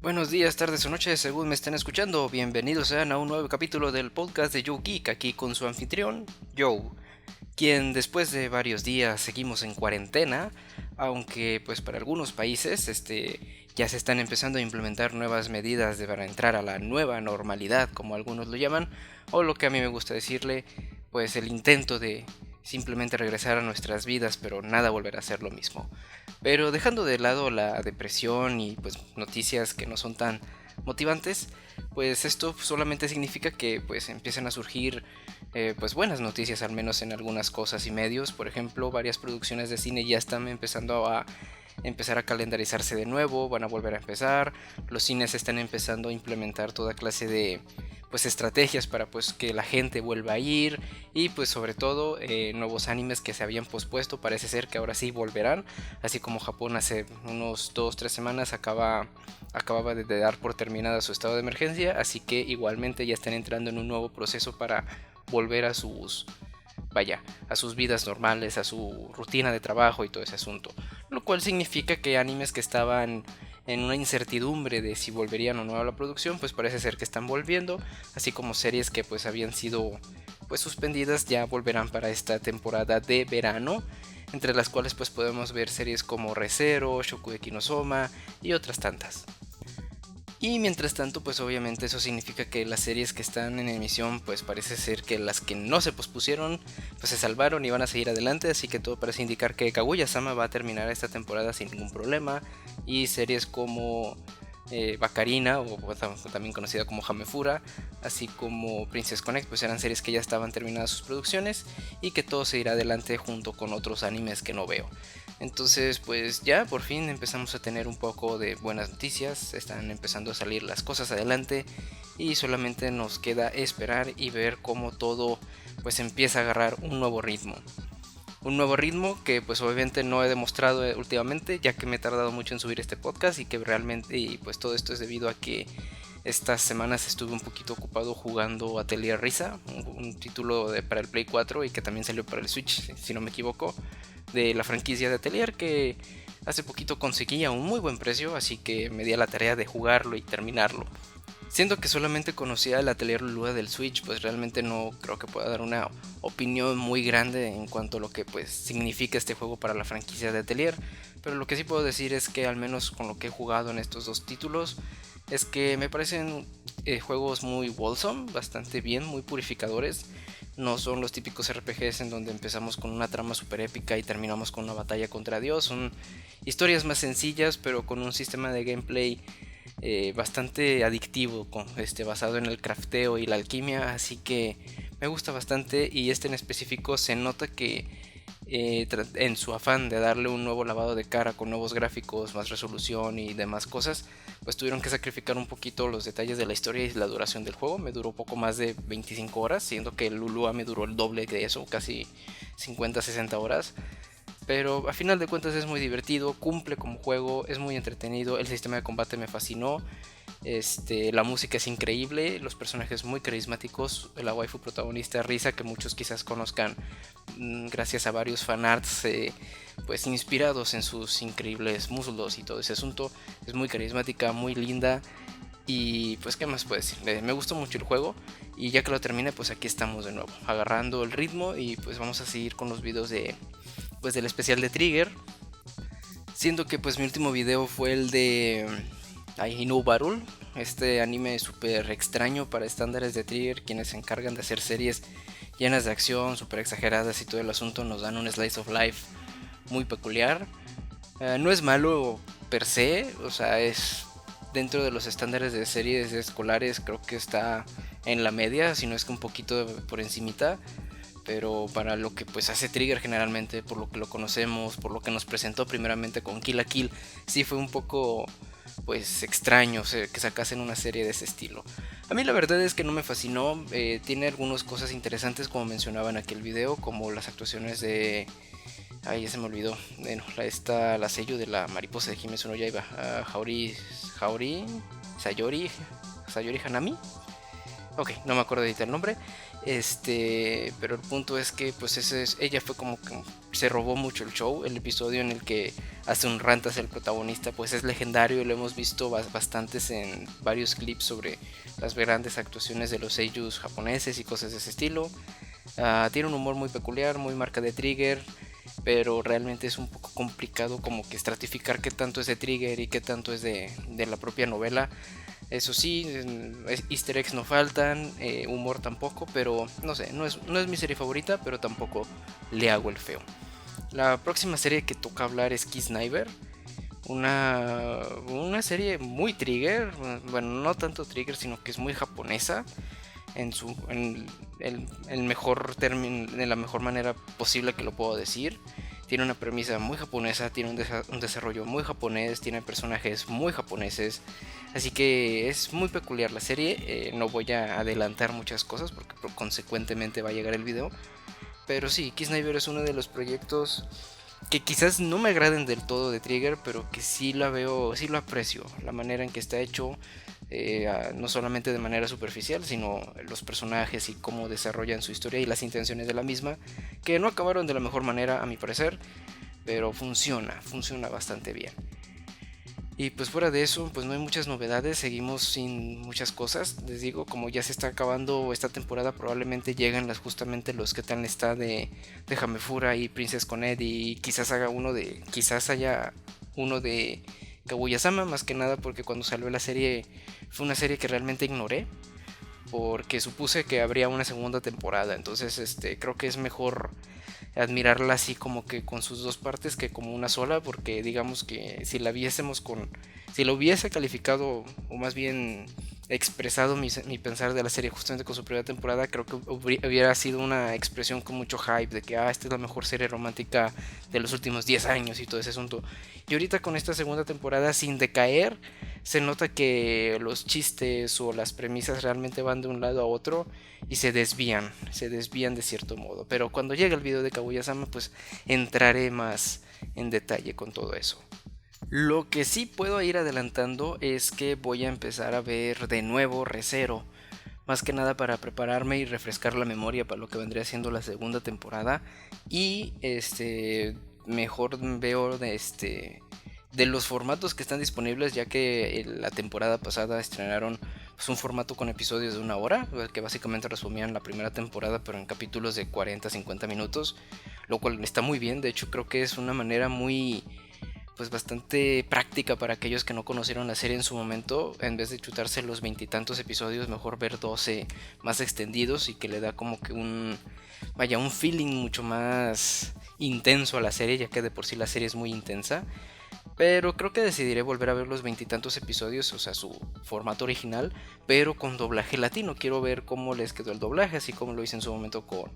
Buenos días, tardes o noches, según me estén escuchando. Bienvenidos sean a un nuevo capítulo del podcast de Joe Geek, aquí con su anfitrión, Joe, quien después de varios días seguimos en cuarentena, aunque pues para algunos países ya se están empezando a implementar nuevas medidas para entrar a la nueva normalidad, como algunos lo llaman, o lo que a mí me gusta decirle, pues el intento de simplemente regresar a nuestras vidas, pero nada volverá a ser lo mismo. Pero dejando de lado la depresión y pues noticias que no son tan motivantes, pues esto solamente significa que pues empiezan a surgir pues buenas noticias, al menos en algunas cosas y medios. Por ejemplo, varias producciones de cine ya están empezando a empezar a calendarizarse de nuevo, van a volver a empezar. Los cines están empezando a implementar toda clase de pues estrategias para pues que la gente vuelva a ir, y pues sobre todo nuevos animes que se habían pospuesto parece ser que ahora sí volverán, así como Japón hace unos 2-3 semanas acababa de dar por terminada su estado de emergencia, así que igualmente ya están entrando en un nuevo proceso para volver a a sus vidas normales, a su rutina de trabajo y todo ese asunto. Lo cual significa que animes que estaban en una incertidumbre de si volverían o no a la producción, pues parece ser que están volviendo, así como series que pues habían sido pues suspendidas ya volverán para esta temporada de verano, entre las cuales pues podemos ver series como Re:Zero, Shokugeki no Soma y otras tantas. Y mientras tanto, pues obviamente eso significa que las series que están en emisión, pues parece ser que las que no se pospusieron, pues se salvaron y van a seguir adelante, así que todo parece indicar que Kaguya-sama va a terminar esta temporada sin ningún problema, y series como Bacarina, o también conocida como Hamefura, así como Princess Connect, pues eran series que ya estaban terminadas sus producciones y que todo se irá adelante junto con otros animes que no veo. Entonces, pues ya por fin empezamos a tener un poco de buenas noticias, están empezando a salir las cosas adelante y solamente nos queda esperar y ver cómo todo pues empieza a agarrar un nuevo ritmo. Un nuevo ritmo que pues obviamente no he demostrado últimamente, ya que me he tardado mucho en subir este podcast, y que realmente y pues todo esto es debido a que estas semanas estuve un poquito ocupado jugando Atelier Risa, un título para el Play 4 y que también salió para el Switch, si no me equivoco, de la franquicia de Atelier, que hace poquito conseguí a un muy buen precio, así que me di a la tarea de jugarlo y terminarlo. Siendo que solamente conocía el Atelier Lua del Switch, pues realmente no creo que pueda dar una opinión muy grande en cuanto a lo que pues significa este juego para la franquicia de Atelier, pero lo que sí puedo decir es que al menos con lo que he jugado en estos dos títulos es que me parecen juegos muy wholesome, bastante bien, muy purificadores. No son los típicos RPGs en donde empezamos con una trama super épica y terminamos con una batalla contra Dios. Son historias más sencillas, pero con un sistema de gameplay bastante adictivo, basado en el crafteo y la alquimia. Así que me gusta bastante, y este en específico se nota que en su afán de darle un nuevo lavado de cara con nuevos gráficos, más resolución y demás cosas, pues tuvieron que sacrificar un poquito los detalles de la historia y la duración del juego. Me duró poco más de 25 horas, siendo que el Lulua me duró el doble de eso, casi 50-60 horas. Pero a final de cuentas es muy divertido, cumple como juego, es muy entretenido, el sistema de combate me fascinó, la música es increíble, los personajes muy carismáticos, la waifu protagonista Risa, que muchos quizás conozcan gracias a varios fanarts pues inspirados en sus increíbles muslos y todo ese asunto, es muy carismática, muy linda. Y pues qué más puedo decir, me gustó mucho el juego, y ya que lo termine pues aquí estamos de nuevo agarrando el ritmo, y pues vamos a seguir con los videos del especial de Trigger, siendo que pues mi último video fue el de Inu Barul, este anime súper extraño para estándares de Trigger, quienes se encargan de hacer series llenas de acción, súper exageradas y todo el asunto. Nos dan un slice of life muy peculiar. No es malo per se, o sea, es dentro de los estándares de series escolares, creo que está en la media, si no es que un poquito por encimita. Pero para lo que pues hace Trigger generalmente, por lo que lo conocemos, por lo que nos presentó primeramente con Kill la Kill, sí fue un poco pues extraño que sacasen una serie de ese estilo. A mí la verdad es que no me fascinó, tiene algunas cosas interesantes como mencionaba en aquel video, como las actuaciones de... Ay, ya se me olvidó. Bueno, la sello de la mariposa de Kimetsu no Yaiba, Sayori Hanami. Ok, no me acuerdo ahorita el nombre. Pero el punto es que pues ella fue como que se robó mucho el show. El episodio en el que hace un rant hacia el protagonista pues es legendario. Lo hemos visto bastantes en varios clips sobre las grandes actuaciones de los seiyus japoneses y cosas de ese estilo. Tiene un humor muy peculiar, muy marca de Trigger, pero realmente es un poco complicado como que estratificar qué tanto es de Trigger y qué tanto es de la propia novela. Eso sí, easter eggs no faltan, humor tampoco, pero no sé, no es mi serie favorita, pero tampoco le hago el feo. La próxima serie que toca hablar es Kiss Sniper, una serie muy Trigger, bueno, no tanto Trigger, sino que es muy japonesa en mejor término, de la mejor manera posible que lo puedo decir. Tiene una premisa muy japonesa, tiene un desarrollo muy japonés, tiene personajes muy japoneses, así que es muy peculiar la serie. No voy a adelantar muchas cosas porque consecuentemente va a llegar el video, pero sí, Kiss Sniper es uno de los proyectos que quizás no me agraden del todo de Trigger, pero que sí la veo, sí lo aprecio, la manera en que está hecho, no solamente de manera superficial, sino los personajes y cómo desarrollan su historia y las intenciones de la misma, que no acabaron de la mejor manera a mi parecer, pero funciona bastante bien. Y pues fuera de eso, pues no hay muchas novedades, seguimos sin muchas cosas. Les digo, como ya se está acabando esta temporada, probablemente llegan justamente los que tal está de Hamefura y Princess Connect, y quizás haya uno de Kaguya-sama, más que nada porque cuando salió la serie fue una serie que realmente ignoré, porque supuse que habría una segunda temporada. Entonces creo que es mejor admirarla así como que con sus dos partes que como una sola, porque digamos que si la hubiese calificado, o más bien expresado mi pensar de la serie justamente con su primera temporada, creo que hubiera sido una expresión con mucho hype de que esta es la mejor serie romántica de los últimos 10 años y todo ese asunto. Y ahorita con esta segunda temporada, sin decaer, se nota que los chistes o las premisas realmente van de un lado a otro y se desvían de cierto modo. Pero cuando llegue el video de Kaguya-sama, pues entraré más en detalle con todo eso. Lo que sí puedo ir adelantando es que voy a empezar a ver de nuevo Re:Zero, más que nada para prepararme y refrescar la memoria para lo que vendría siendo la segunda temporada. Y mejor veo de los formatos que están disponibles, ya que la temporada pasada estrenaron pues un formato con episodios de 1 hora, que básicamente resumían la primera temporada pero en capítulos de 40-50 minutos, lo cual está muy bien. De hecho creo que es una manera muy pues bastante práctica para aquellos que no conocieron la serie en su momento. En vez de chutarse los veintitantos episodios, mejor ver 12 más extendidos, y que le da como que un feeling mucho más intenso a la serie, ya que de por sí la serie es muy intensa. Pero creo que decidiré volver a ver los veintitantos episodios, o sea, su formato original, pero con doblaje latino. Quiero ver cómo les quedó el doblaje, así como lo hice en su momento con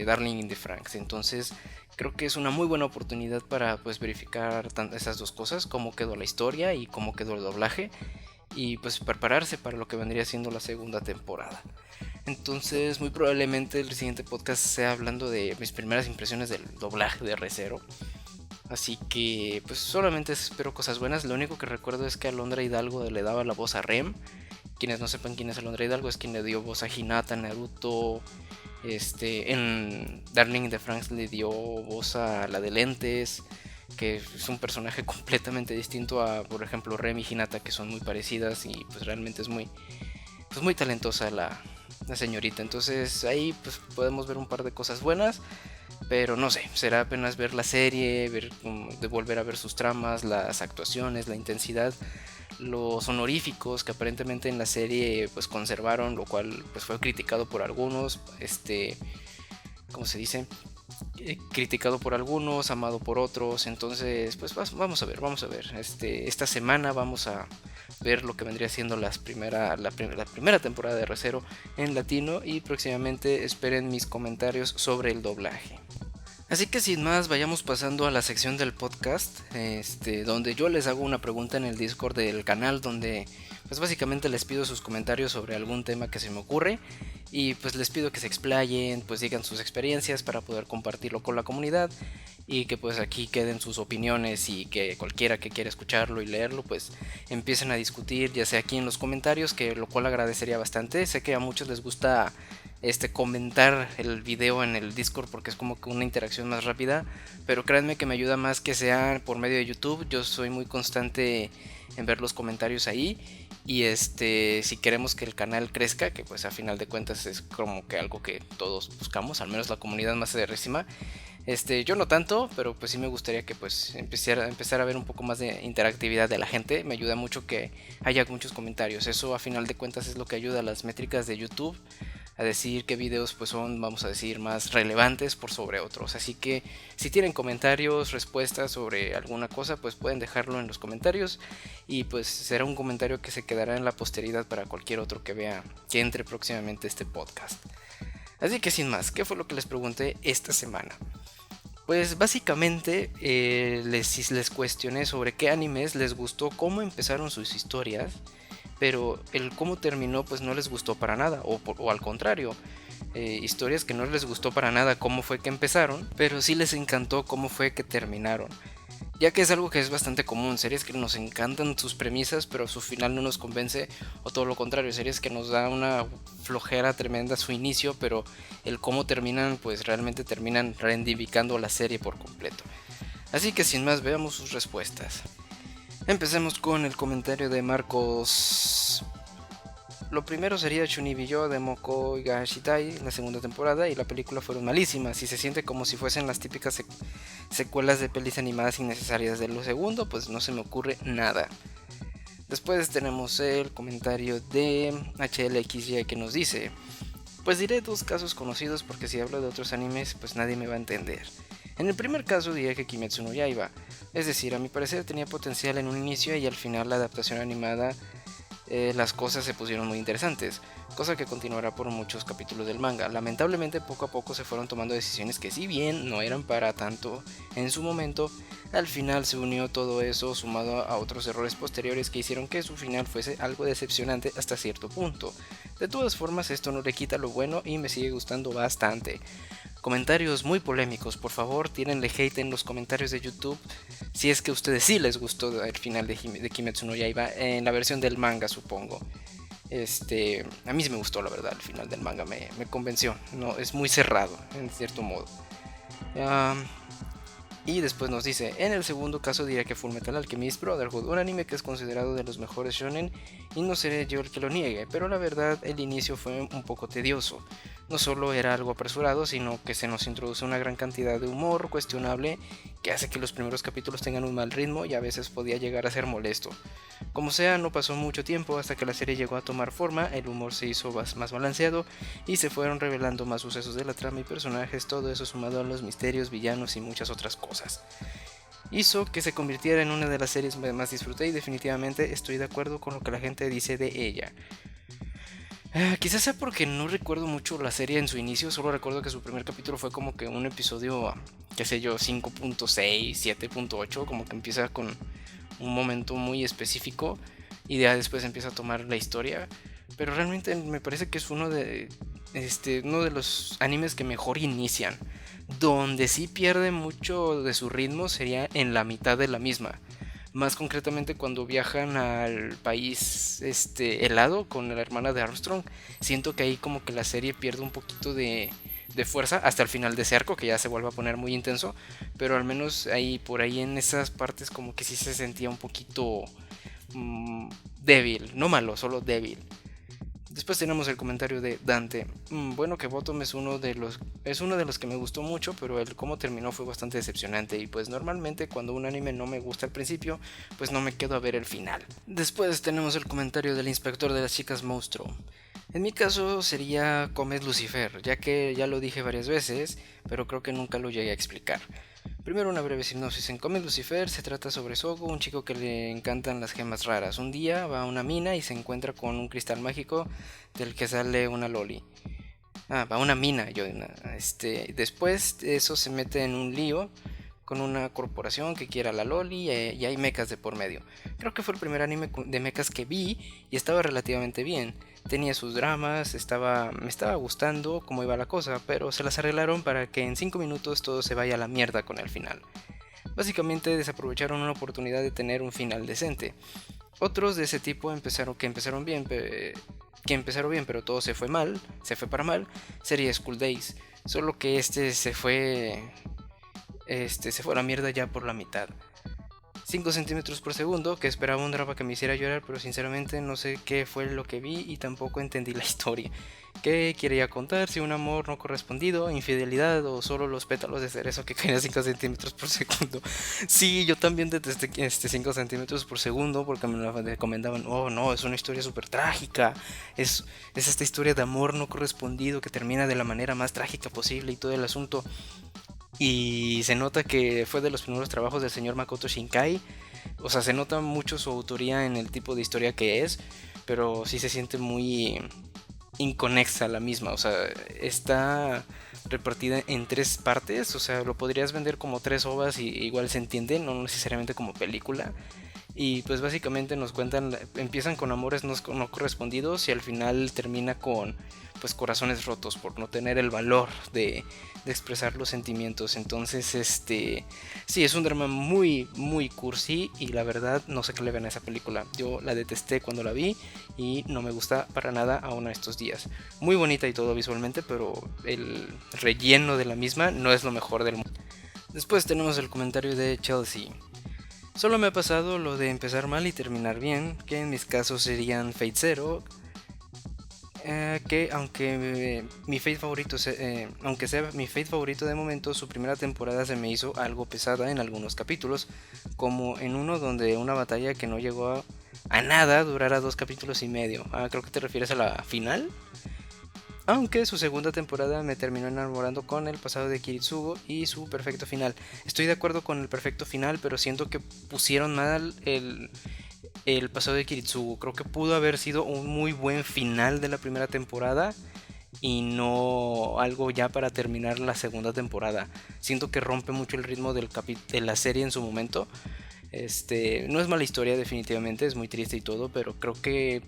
Darling in the Franxx. Entonces creo que es una muy buena oportunidad para pues verificar esas dos cosas, cómo quedó la historia y cómo quedó el doblaje, y pues prepararse para lo que vendría siendo la segunda temporada. Entonces muy probablemente el siguiente podcast sea hablando de mis primeras impresiones del doblaje de Re:Zero. Así que pues solamente espero cosas buenas. Lo único que recuerdo es que Alondra Hidalgo le daba la voz a Rem. Quienes no sepan quién es Alondra Hidalgo, es quien le dio voz a Hinata, Naruto. En Darling in the Franxx le dio voz a la de lentes, que es un personaje completamente distinto a, por ejemplo, Rem y Hinata, que son muy parecidas, y pues realmente es muy talentosa la señorita. Entonces ahí pues podemos ver un par de cosas buenas. Pero no sé, será apenas ver la serie, de volver a ver sus tramas, las actuaciones, la intensidad, los honoríficos que aparentemente en la serie pues conservaron, lo cual pues fue criticado por algunos, ¿cómo se dice? Criticado por algunos, amado por otros. Entonces pues vamos a ver, esta semana vamos a ver lo que vendría siendo la primera temporada de Re:Zero en latino, y próximamente esperen mis comentarios sobre el doblaje. Así que sin más, vayamos pasando a la sección del podcast, donde yo les hago una pregunta en el Discord del canal, donde pues básicamente les pido sus comentarios sobre algún tema que se me ocurre, y pues les pido que se explayen, pues digan sus experiencias para poder compartirlo con la comunidad y que pues aquí queden sus opiniones y que cualquiera que quiera escucharlo y leerlo pues empiecen a discutir, ya sea aquí en los comentarios, que lo cual agradecería bastante. Sé que a muchos les gusta comentar el video en el Discord porque es como que una interacción más rápida, pero créanme que me ayuda más que sea por medio de YouTube. Yo soy muy constante en ver los comentarios ahí y si queremos que el canal crezca, que pues a final de cuentas es como que algo que todos buscamos, al menos la comunidad más cerrísima. Yo no tanto, pero pues sí me gustaría que pues empezar a ver un poco más de interactividad de la gente. Me ayuda mucho que haya muchos comentarios. Eso a final de cuentas es lo que ayuda a las métricas de YouTube a decir qué videos pues son, vamos a decir, más relevantes por sobre otros. Así que si tienen comentarios, respuestas sobre alguna cosa, pues pueden dejarlo en los comentarios y pues será un comentario que se quedará en la posteridad para cualquier otro que vea, que entre próximamente este podcast. Así que sin más, ¿qué fue lo que les pregunté esta semana? Pues básicamente les cuestioné sobre qué animes les gustó, cómo empezaron sus historias, pero el cómo terminó pues no les gustó para nada, o al contrario, historias que no les gustó para nada cómo fue que empezaron, pero sí les encantó cómo fue que terminaron. Ya que es algo que es bastante común, series que nos encantan sus premisas, pero su final no nos convence, o todo lo contrario, series que nos da una flojera tremenda su inicio, pero el cómo terminan, pues realmente terminan reivindificando la serie por completo. Así que sin más, veamos sus respuestas. Empecemos con el comentario de Marcos. Lo primero sería Shunibiyo de Moko Higashitai, la segunda temporada, y la película fueron malísimas y se siente como si fuesen las típicas secuelas de pelis animadas innecesarias. De lo segundo, pues no se me ocurre nada. Después tenemos el comentario de HLXY que nos dice: pues diré dos casos conocidos porque si hablo de otros animes, pues nadie me va a entender. En el primer caso diré que Kimetsu no Yaiba, es decir, a mi parecer tenía potencial en un inicio y al final la adaptación animada las cosas se pusieron muy interesantes, cosa que continuará por muchos capítulos del manga. Lamentablemente poco a poco se fueron tomando decisiones que si bien no eran para tanto en su momento, al final se unió todo eso sumado a otros errores posteriores que hicieron que su final fuese algo decepcionante hasta cierto punto. De todas formas, esto no le quita lo bueno y me sigue gustando bastante. Comentarios muy polémicos, por favor, tírenle hate en los comentarios de YouTube si es que a ustedes sí les gustó el final de Kimetsu no Yaiba en la versión del manga, supongo. A mí sí me gustó, la verdad, el final del manga me convenció. No, es muy cerrado, en cierto modo. Y después nos dice: en el segundo caso diría que Fullmetal Alchemist Brotherhood, un anime que es considerado de los mejores shonen y no seré yo el que lo niegue, pero la verdad el inicio fue un poco tedioso. No solo era algo apresurado, sino que se nos introduce una gran cantidad de humor cuestionable que hace que los primeros capítulos tengan un mal ritmo y a veces podía llegar a ser molesto. Como sea, no pasó mucho tiempo hasta que la serie llegó a tomar forma, el humor se hizo más balanceado y se fueron revelando más sucesos de la trama y personajes, todo eso sumado a los misterios, villanos y muchas otras cosas. Hizo que se convirtiera en una de las series que más disfruté y definitivamente estoy de acuerdo con lo que la gente dice de ella. Quizás sea porque no recuerdo mucho la serie en su inicio, solo recuerdo que su primer capítulo fue como que un episodio, qué sé yo, 5.6, 7.8, como que empieza con un momento muy específico y ya después empieza a tomar la historia, pero realmente me parece que es uno de los animes que mejor inician. Donde sí pierde mucho de su ritmo sería en la mitad de la misma. Más concretamente cuando viajan al país helado con la hermana de Armstrong. Siento que ahí como que la serie pierde un poquito de fuerza hasta el final de ese arco, que ya se vuelve a poner muy intenso. Pero al menos ahí, por ahí en esas partes como que sí se sentía un poquito débil. No malo, solo débil. Después tenemos el comentario de Dante. Bueno, que Bottom es uno de los que me gustó mucho, pero el cómo terminó fue bastante decepcionante. Y pues normalmente cuando un anime no me gusta al principio, pues no me quedo a ver el final. Después tenemos el comentario del inspector de las chicas monstruo. En mi caso sería Comet Lucifer, ya que ya lo dije varias veces, pero creo que nunca lo llegué a explicar. Primero una breve sinopsis. En Comet Lucifer se trata sobre Sogo, un chico que le encantan las gemas raras. Un día va a una mina y se encuentra con un cristal mágico del que sale una loli. Va a una mina, después eso se mete en un lío con una corporación que quiera la loli y hay mechas de por medio. Creo que fue el primer anime de mechas que vi y estaba relativamente bien. Tenía sus dramas, me estaba gustando cómo iba la cosa, pero se las arreglaron para que en 5 minutos todo se vaya a la mierda con el final. Básicamente desaprovecharon una oportunidad de tener un final decente. Otros de ese tipo empezaron bien, pero todo se fue para mal, sería School Days, solo que se fue a la mierda ya por la mitad. 5 centímetros por segundo, que esperaba un drama que me hiciera llorar, pero sinceramente no sé qué fue lo que vi y tampoco entendí la historia. ¿Qué quería contar? Si un amor no correspondido, infidelidad o solo los pétalos de cerezo que caen a 5 centímetros por segundo. Sí, yo también detesté 5 centímetros por segundo porque me lo recomendaban. Oh no, es una historia súper trágica. Es esta historia de amor no correspondido que termina de la manera más trágica posible y todo el asunto. Y se nota que fue de los primeros trabajos del señor Makoto Shinkai. O sea, se nota mucho su autoría en el tipo de historia que es, pero sí se siente muy inconexa la misma. O sea, está repartida en 3 partes. O sea, lo podrías vender como 3 ovas y igual se entiende, no necesariamente como película. Y pues básicamente nos cuentan, empiezan con amores no correspondidos y al final termina con pues corazones rotos por no tener el valor de expresar los sentimientos. Entonces sí, es un drama muy muy cursi y la verdad no sé qué le ven a esa película. Yo la detesté cuando la vi y no me gusta para nada aún a estos días. Muy bonita y todo visualmente, pero el relleno de la misma no es lo mejor del mundo. Después tenemos el comentario de Chelsea. Solo me ha pasado lo de empezar mal y terminar bien, que en mis casos serían Fate Zero, que aunque sea mi Fate favorito de momento, su primera temporada se me hizo algo pesada en algunos capítulos, como en uno donde una batalla que no llegó a nada durara 2 capítulos y medio. Creo que te refieres a la final. Aunque su segunda temporada me terminó enamorando con el pasado de Kiritsugo y su perfecto final. Estoy de acuerdo con el perfecto final, pero siento que pusieron mal el pasado de Kiritsugo. Creo que pudo haber sido un muy buen final de la primera temporada y no algo ya para terminar la segunda temporada. Siento que rompe mucho el ritmo de la serie en su momento. No es mala historia definitivamente, es muy triste y todo, pero creo que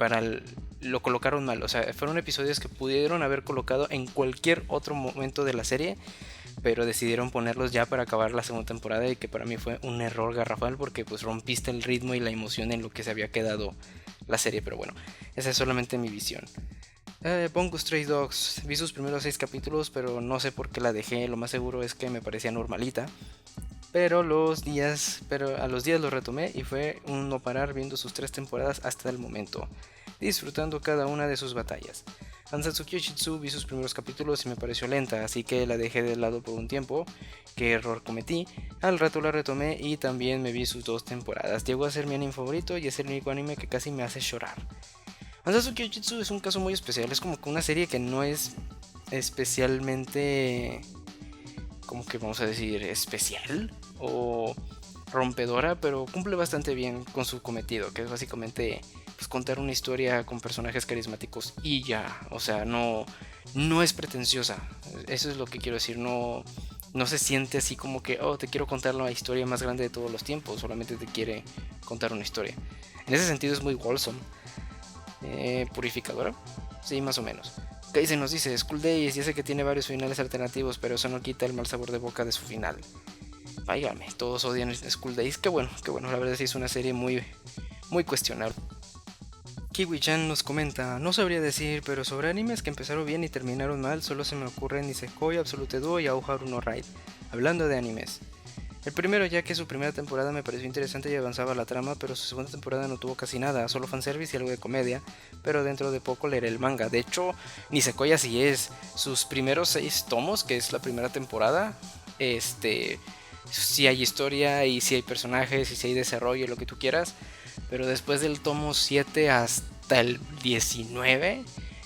lo colocaron mal. O sea, fueron episodios que pudieron haber colocado en cualquier otro momento de la serie, pero decidieron ponerlos ya para acabar la segunda temporada y que para mí fue un error garrafal porque pues rompiste el ritmo y la emoción en lo que se había quedado la serie. Pero bueno, esa es solamente mi visión. Bungo Stray Dogs, vi sus primeros 6 capítulos, pero no sé por qué la dejé. Lo más seguro es que me parecía normalita. Pero a los días lo retomé y fue un no parar viendo sus 3 temporadas hasta el momento, disfrutando cada una de sus batallas. Ansatsuki Yoshitsu vi sus primeros capítulos y me pareció lenta, así que la dejé de lado por un tiempo. Qué error cometí. Al rato la retomé y también me vi sus 2 temporadas. Llegó a ser mi anime favorito y es el único anime que casi me hace llorar. Ansatsuki Yoshitsu es un caso muy especial, es como que una serie que no es especialmente, como que vamos a decir, especial o rompedora, pero cumple bastante bien con su cometido, que es básicamente pues contar una historia con personajes carismáticos y ya. O sea, no es pretenciosa, eso es lo que quiero decir. No se siente así como que, oh, te quiero contar la historia más grande de todos los tiempos, solamente te quiere contar una historia. En ese sentido es muy wholesome. Purificadora, sí, más o menos. Kaise nos dice, School Days, ya sé que tiene varios finales alternativos, pero eso no quita el mal sabor de boca de su final. Váyame, todos odian School Days, qué bueno, la verdad sí es una serie muy, muy cuestionable. Kiwi-chan nos comenta, no sabría decir, pero sobre animes que empezaron bien y terminaron mal, solo se me ocurren Nisekoi, Absolute Duo y Aoharu no Raid. Hablando de animes, el primero, ya que su primera temporada me pareció interesante y avanzaba la trama, pero su segunda temporada no tuvo casi nada, solo fanservice y algo de comedia, pero dentro de poco leeré el manga. De hecho, Nisekoi así es, sus primeros 6 tomos, que es la primera temporada, sí hay historia y sí hay personajes y sí hay desarrollo y lo que tú quieras, pero después del tomo 7 hasta el 19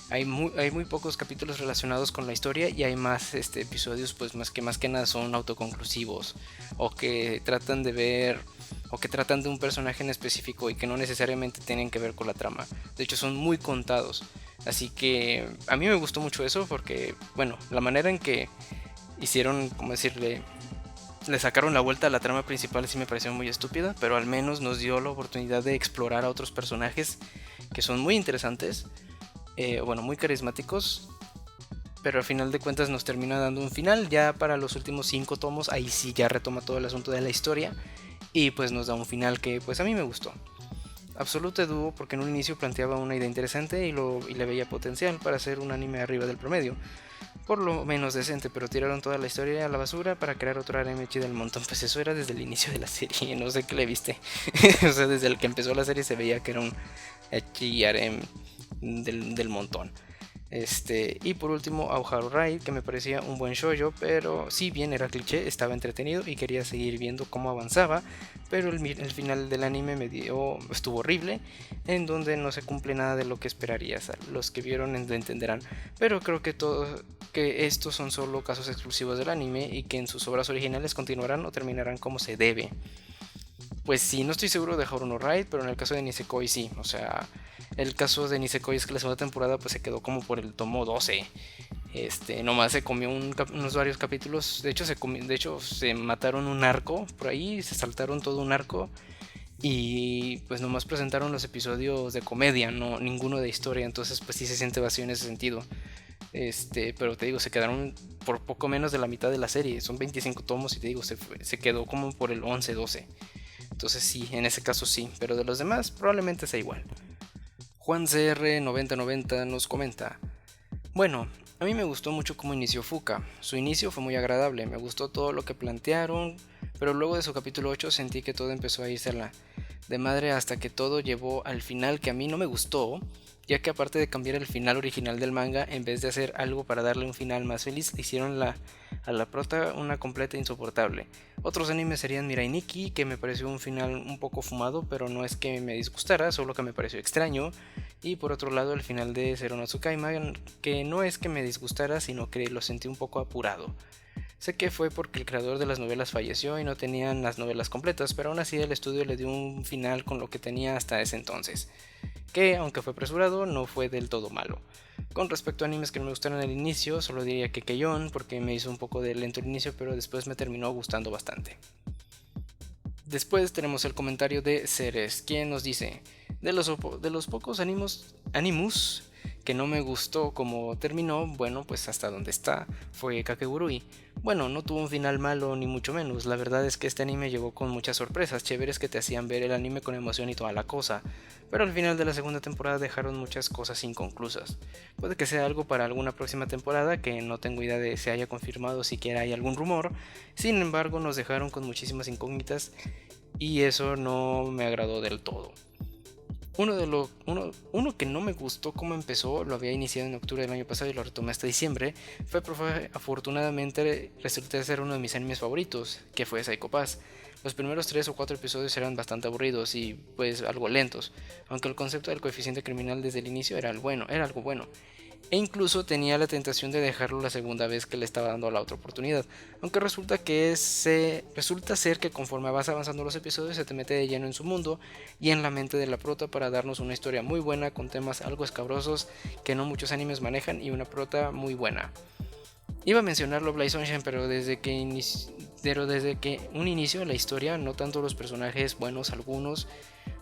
hay muy pocos capítulos relacionados con la historia y hay más episodios pues más que nada son autoconclusivos o que tratan de un personaje en específico y que no necesariamente tienen que ver con la trama. De hecho son muy contados, así que a mí me gustó mucho eso porque bueno, la manera en que hicieron, como decirle, le sacaron la vuelta a la trama principal, sí me pareció muy estúpida, pero al menos nos dio la oportunidad de explorar a otros personajes que son muy interesantes, bueno, muy carismáticos, pero al final de cuentas nos termina dando un final. Ya para los últimos 5 tomos, ahí sí ya retoma todo el asunto de la historia y pues nos da un final que pues a mí me gustó. Absolute Duo porque en un inicio planteaba una idea interesante y le veía potencial para hacer un anime arriba del promedio, por lo menos decente, pero tiraron toda la historia a la basura para crear otro anime chido del montón. Pues eso era desde el inicio de la serie, no sé qué le viste. O sea, desde el que empezó la serie se veía que era un harem del montón. Y por último, Aoharu Ride, que me parecía un buen shoujo, pero si bien era cliché, estaba entretenido y quería seguir viendo cómo avanzaba, pero el final del anime estuvo horrible, en donde no se cumple nada de lo que esperarías. Los que vieron entenderán, pero creo que estos son solo casos exclusivos del anime y que en sus obras originales continuarán o terminarán como se debe. Pues sí, no estoy seguro de Haruno Ride, pero en el caso de Nisekoi sí. O sea, el caso de Nisekoi es que la segunda temporada pues se quedó como por el tomo 12. Nomás se comió unos varios capítulos. De hecho, se mataron un arco por ahí, se saltaron todo un arco. Y pues nomás presentaron los episodios de comedia, no ninguno de historia. Entonces pues sí se siente vacío en ese sentido. Pero te digo, se quedaron por poco menos de la mitad de la serie. Son 25 tomos y te digo, se quedó como por el 11-12. Entonces sí, en ese caso sí, pero de los demás probablemente sea igual. Juan CR 9090 nos comenta: bueno, a mí me gustó mucho cómo inició Fuka. Su inicio fue muy agradable, me gustó todo lo que plantearon, pero luego de su capítulo 8 sentí que todo empezó a irse de madre hasta que todo llevó al final que a mí no me gustó, ya que aparte de cambiar el final original del manga, en vez de hacer algo para darle un final más feliz, le hicieron a la prota una completa insoportable. Otros animes serían Mirai Nikki, que me pareció un final un poco fumado, pero no es que me disgustara, solo que me pareció extraño. Y por otro lado el final de Zero no Tsukaima, que no es que me disgustara, sino que lo sentí un poco apurado. Sé que fue porque el creador de las novelas falleció y no tenían las novelas completas, pero aún así el estudio le dio un final con lo que tenía hasta ese entonces, que aunque fue apresurado no fue del todo malo. Con respecto a animes que no me gustaron al inicio, solo diría que Keion, porque me hizo un poco de lento el inicio, pero después me terminó gustando bastante. Después tenemos el comentario de Ceres, quien nos dice: de los pocos animus que no me gustó como terminó, bueno, pues hasta donde está, fue Kakegurui. Bueno, no tuvo un final malo ni mucho menos, la verdad es que este anime llegó con muchas sorpresas chéveres que te hacían ver el anime con emoción y toda la cosa, pero al final de la segunda temporada dejaron muchas cosas inconclusas. Puede que sea algo para alguna próxima temporada, que no tengo idea de si haya confirmado, siquiera hay algún rumor. Sin embargo, nos dejaron con muchísimas incógnitas y eso no me agradó del todo. Uno que no me gustó cómo empezó, lo había iniciado en octubre del año pasado y lo retomé hasta diciembre, afortunadamente resulta ser uno de mis animes favoritos, que fue Psycho Pass. Los primeros 3 o 4 episodios eran bastante aburridos y pues algo lentos, aunque el concepto del coeficiente criminal desde el inicio era algo bueno. E incluso tenía la tentación de dejarlo la segunda vez que le estaba dando la otra oportunidad, aunque resulta ser que conforme vas avanzando los episodios se te mete de lleno en su mundo y en la mente de la prota para darnos una historia muy buena con temas algo escabrosos que no muchos animes manejan y una prota muy buena. Iba a mencionarlo Blaze Sunshine, pero desde que un inicio de la historia, no tanto los personajes buenos algunos,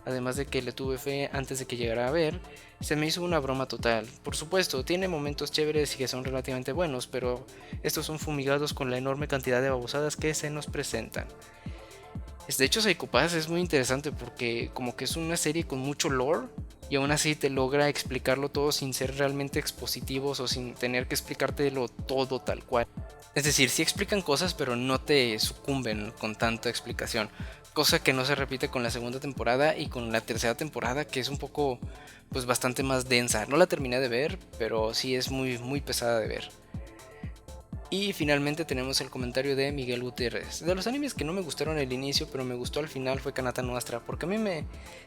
además de que le tuve fe antes de que llegara a ver, se me hizo una broma total. Por supuesto, tiene momentos chéveres y que son relativamente buenos, pero estos son fumigados con la enorme cantidad de babosadas que se nos presentan. De hecho, Psycho Pass es muy interesante porque como que es una serie con mucho lore y aún así te logra explicarlo todo sin ser realmente expositivos o sin tener que explicártelo todo tal cual. Es decir, sí explican cosas pero no te sucumben con tanta explicación, cosa que no se repite con la segunda temporada y con la tercera temporada, que es un poco pues bastante más densa. No la terminé de ver, pero sí es muy muy pesada de ver. Y finalmente tenemos el comentario de Miguel Gutiérrez. De los animes que no me gustaron al inicio, pero me gustó al final, fue Kanata Nuestra, porque a mí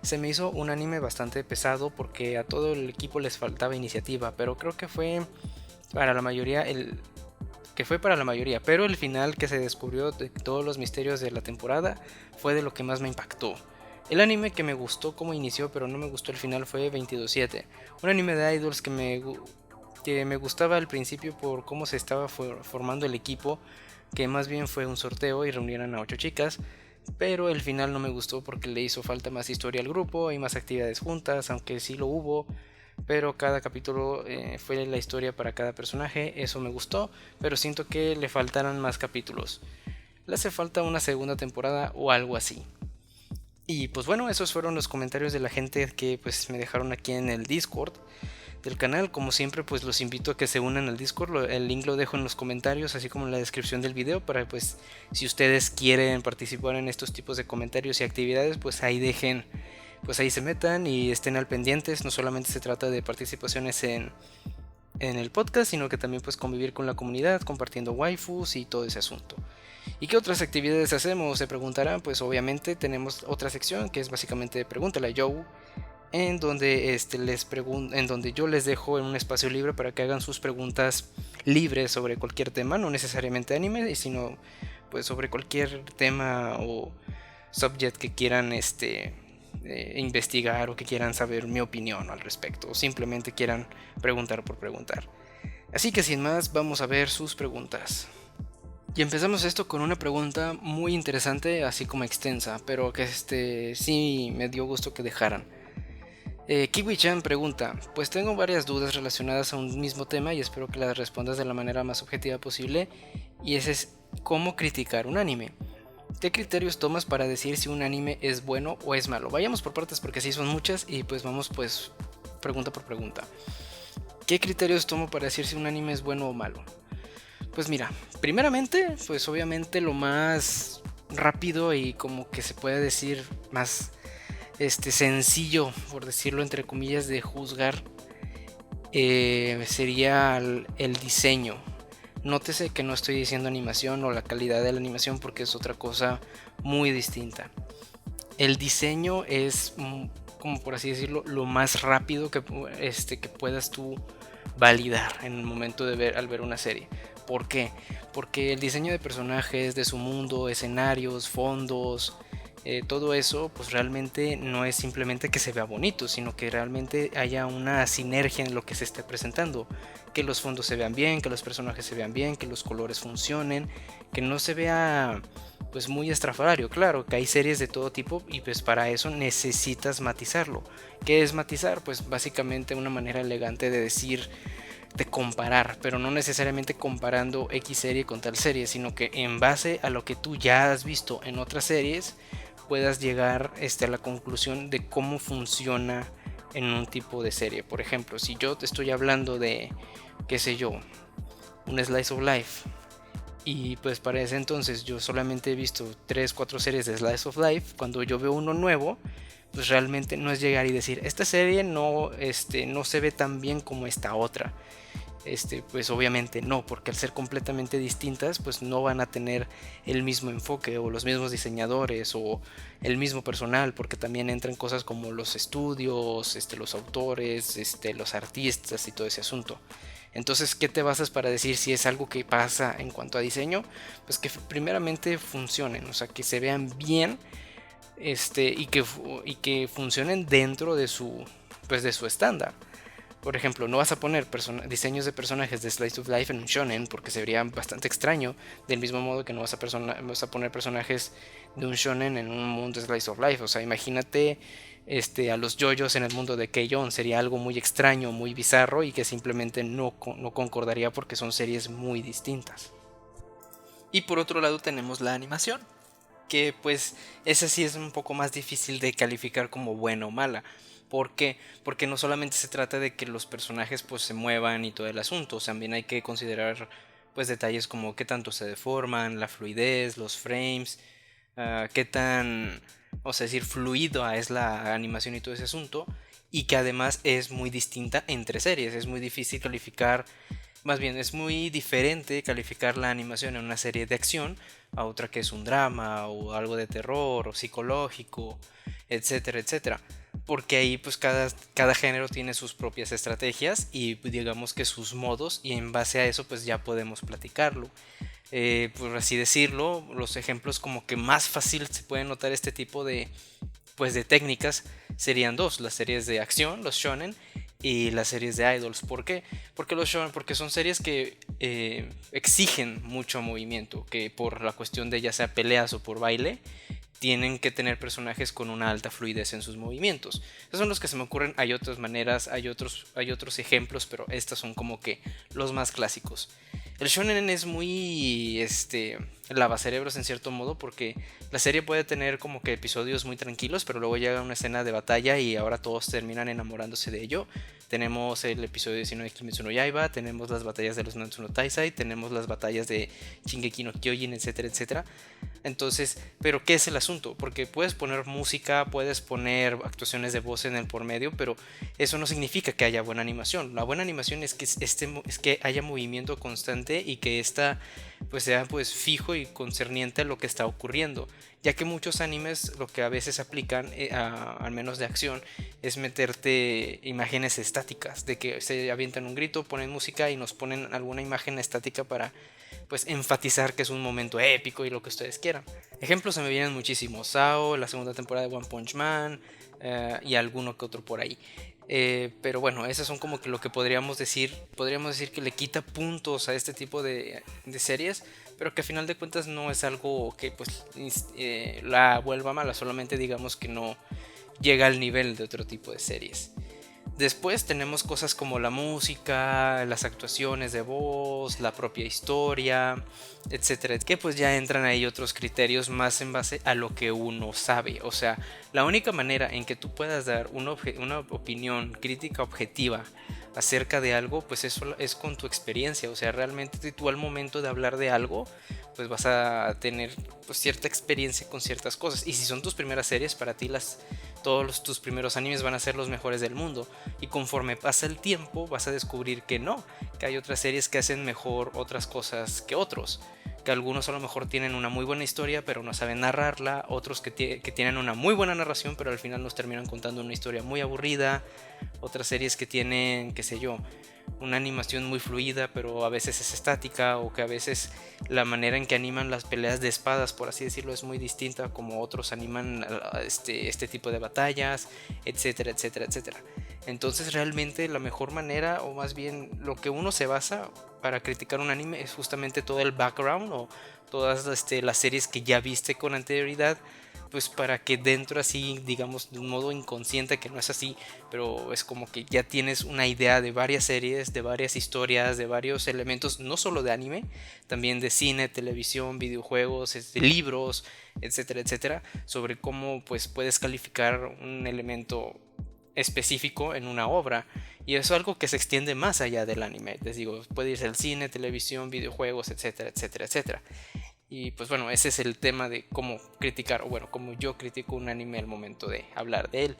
se me hizo un anime bastante pesado, porque a todo el equipo les faltaba iniciativa, pero creo que fue para la mayoría pero el final que se descubrió de todos los misterios de la temporada fue de lo que más me impactó. El anime que me gustó como inició, pero no me gustó el final, fue 22/7, un anime de idols que me gustaba al principio por cómo se estaba formando el equipo, que más bien fue un sorteo y reunieran a 8 chicas, pero el final no me gustó porque le hizo falta más historia al grupo y más actividades juntas, aunque sí lo hubo, pero cada capítulo fue la historia para cada personaje, eso me gustó, pero siento que le faltaran más capítulos. Le hace falta una segunda temporada o algo así. Y pues bueno, esos fueron los comentarios de la gente que pues me dejaron aquí en el Discord del canal. Como siempre, pues los invito a que se unan al Discord. El link lo dejo en los comentarios, así como en la descripción del video, para pues si ustedes quieren participar en estos tipos de comentarios y actividades, pues ahí dejen, pues ahí se metan y estén al pendientes. No solamente se trata de participaciones en el podcast, sino que también pues convivir con la comunidad, compartiendo waifus y todo ese asunto. ¿Y qué otras actividades hacemos? Se preguntarán. Pues obviamente tenemos otra sección que es básicamente Pregúntale a Joe, en donde en donde yo les dejo en un espacio libre para que hagan sus preguntas libres sobre cualquier tema, no necesariamente anime, sino pues sobre cualquier tema o subject que quieran investigar, o que quieran saber mi opinión al respecto, o simplemente quieran preguntar por preguntar. Así que sin más, vamos a ver sus preguntas. Y empezamos esto con una pregunta muy interesante, así como extensa, pero que sí me dio gusto que dejaran. Kiwi-chan pregunta: pues tengo varias dudas relacionadas a un mismo tema y espero que las respondas de la manera más objetiva posible, y ese es: ¿cómo criticar un anime? ¿Qué criterios tomas para decir si un anime es bueno o es malo? Vayamos por partes porque sí son muchas y pues vamos pues pregunta por pregunta. ¿Qué criterios tomo para decir si un anime es bueno o malo? Pues mira, primeramente, pues obviamente lo más rápido y como que se puede decir más sencillo, por decirlo entre comillas, de juzgar, sería el diseño. Nótese que no estoy diciendo animación o la calidad de la animación, porque es otra cosa muy distinta. El diseño es, como por así decirlo, lo más rápido que puedas tú validar en el momento de al ver una serie. ¿Por qué? Porque el diseño de personajes, de su mundo, escenarios, fondos, todo eso, pues realmente no es simplemente que se vea bonito, sino que realmente haya una sinergia en lo que se esté presentando. Que los fondos se vean bien, que los personajes se vean bien, que los colores funcionen, que no se vea pues muy estrafalario. Claro que hay series de todo tipo y pues para eso necesitas matizarlo. ¿Qué es matizar? Pues básicamente una manera elegante de decir, de comparar, pero no necesariamente comparando X serie con tal serie, sino que en base a lo que tú ya has visto en otras series puedas llegar a la conclusión de cómo funciona en un tipo de serie. Por ejemplo, si yo te estoy hablando de, qué sé yo, un slice of life, y pues para ese entonces yo solamente he visto 3-4 series de slice of life, cuando yo veo uno nuevo, pues realmente no es llegar y decir, esta serie no, no se ve tan bien como esta otra. Pues obviamente no, porque al ser completamente distintas, pues no van a tener el mismo enfoque o los mismos diseñadores o el mismo personal, porque también entran cosas como los estudios, los autores, los artistas y todo ese asunto. Entonces, ¿qué te basas para decir si es algo que pasa en cuanto a diseño? Pues que primeramente funcionen, o sea, que se vean bien, y que funcionen dentro de su, pues de su estándar. Por ejemplo, no vas a poner diseños de personajes de Slice of Life en un shonen, porque sería bastante extraño, del mismo modo que no vas a poner personajes de un shonen en un mundo de Slice of Life. O sea, imagínate a los yoyos en el mundo de Keion, sería algo muy extraño, muy bizarro, y que simplemente no concordaría porque son series muy distintas. Y por otro lado tenemos la animación, que pues esa sí es un poco más difícil de calificar como buena o mala. ¿Por qué? Porque no solamente se trata de que los personajes pues se muevan y todo el asunto, también hay que considerar pues detalles como qué tanto se deforman, la fluidez, los frames, qué tan, o sea, decir, fluido es la animación y todo ese asunto, y que además es muy distinta entre series. Es muy difícil calificar, más bien es muy diferente calificar la animación en una serie de acción a otra que es un drama o algo de terror o psicológico, etcétera, etcétera. Porque ahí pues cada género tiene sus propias estrategias y digamos que sus modos, y en base a eso pues ya podemos platicarlo. Por así decirlo, los ejemplos como que más fácil se pueden notar este tipo de, pues, de técnicas serían dos: las series de acción, los shonen, y las series de idols. ¿Por qué? Porque los shonen, porque son series que exigen mucho movimiento, que por la cuestión de ya sea peleas o por baile, tienen que tener personajes con una alta fluidez en sus movimientos. Esos son los que se me ocurren. Hay otras maneras, hay otros ejemplos, pero estos son como que los más clásicos. El shonen es muy lavacerebros en cierto modo, porque la serie puede tener como que episodios muy tranquilos, pero luego llega una escena de batalla y ahora todos terminan enamorándose de ello. Tenemos el episodio 19 de Kimetsu no Yaiba, tenemos las batallas de los Nanatsu no Taizai, tenemos las batallas de Shingeki no Kyojin, etcétera, etcétera. Entonces, ¿pero qué es el asunto? Porque puedes poner música, puedes poner actuaciones de voz en el por medio, pero eso no significa que haya buena animación. La buena animación es que haya movimiento constante y que esta pues sea pues fijo y concerniente a lo que está ocurriendo, ya que muchos animes lo que a veces aplican, al menos de acción, es meterte imágenes estáticas, de que se avientan un grito, ponen música y nos ponen alguna imagen estática para pues enfatizar que es un momento épico y lo que ustedes quieran. Ejemplos se me vienen muchísimos: SAO, la segunda temporada de One Punch Man, y alguno que otro por ahí. Pero bueno, esas son como que lo que podríamos decir que le quita puntos a este tipo de series, pero que a final de cuentas no es algo que pues la vuelva mala, solamente digamos que no llega al nivel de otro tipo de series. Después tenemos cosas como la música, las actuaciones de voz, la propia historia, etcétera, que pues ya entran ahí otros criterios más en base a lo que uno sabe. O sea, la única manera en que tú puedas dar una opinión crítica objetiva acerca de algo, pues eso es con tu experiencia. O sea, realmente tú al momento de hablar de algo, pues vas a tener pues cierta experiencia con ciertas cosas. Y si son tus primeras series, para ti todos tus primeros animes van a ser los mejores del mundo, y conforme pasa el tiempo vas a descubrir que no, que hay otras series que hacen mejor otras cosas que otros, que algunos a lo mejor tienen una muy buena historia pero no saben narrarla, otros que tienen una muy buena narración pero al final nos terminan contando una historia muy aburrida, otras series que tienen, qué sé yo, una animación muy fluida pero a veces es estática, o que a veces la manera en que animan las peleas de espadas, por así decirlo, es muy distinta como otros animan este tipo de batallas, etcétera, etcétera, etcétera. Entonces realmente la mejor manera, o más bien lo que uno se basa para criticar un anime, es justamente todo el background o todas las series que ya viste con anterioridad, pues para que dentro así, digamos, de un modo inconsciente, que no es así, pero es como que ya tienes una idea de varias series, de varias historias, de varios elementos, no solo de anime, también de cine, televisión, videojuegos, libros, etcétera, etcétera, sobre cómo pues puedes calificar un elemento específico en una obra. Y eso es algo que se extiende más allá del anime. Les digo, puede irse al cine, televisión, videojuegos, etcétera, etcétera, etcétera. Y pues bueno, ese es el tema de cómo criticar, o bueno, cómo yo critico un anime al momento de hablar de él.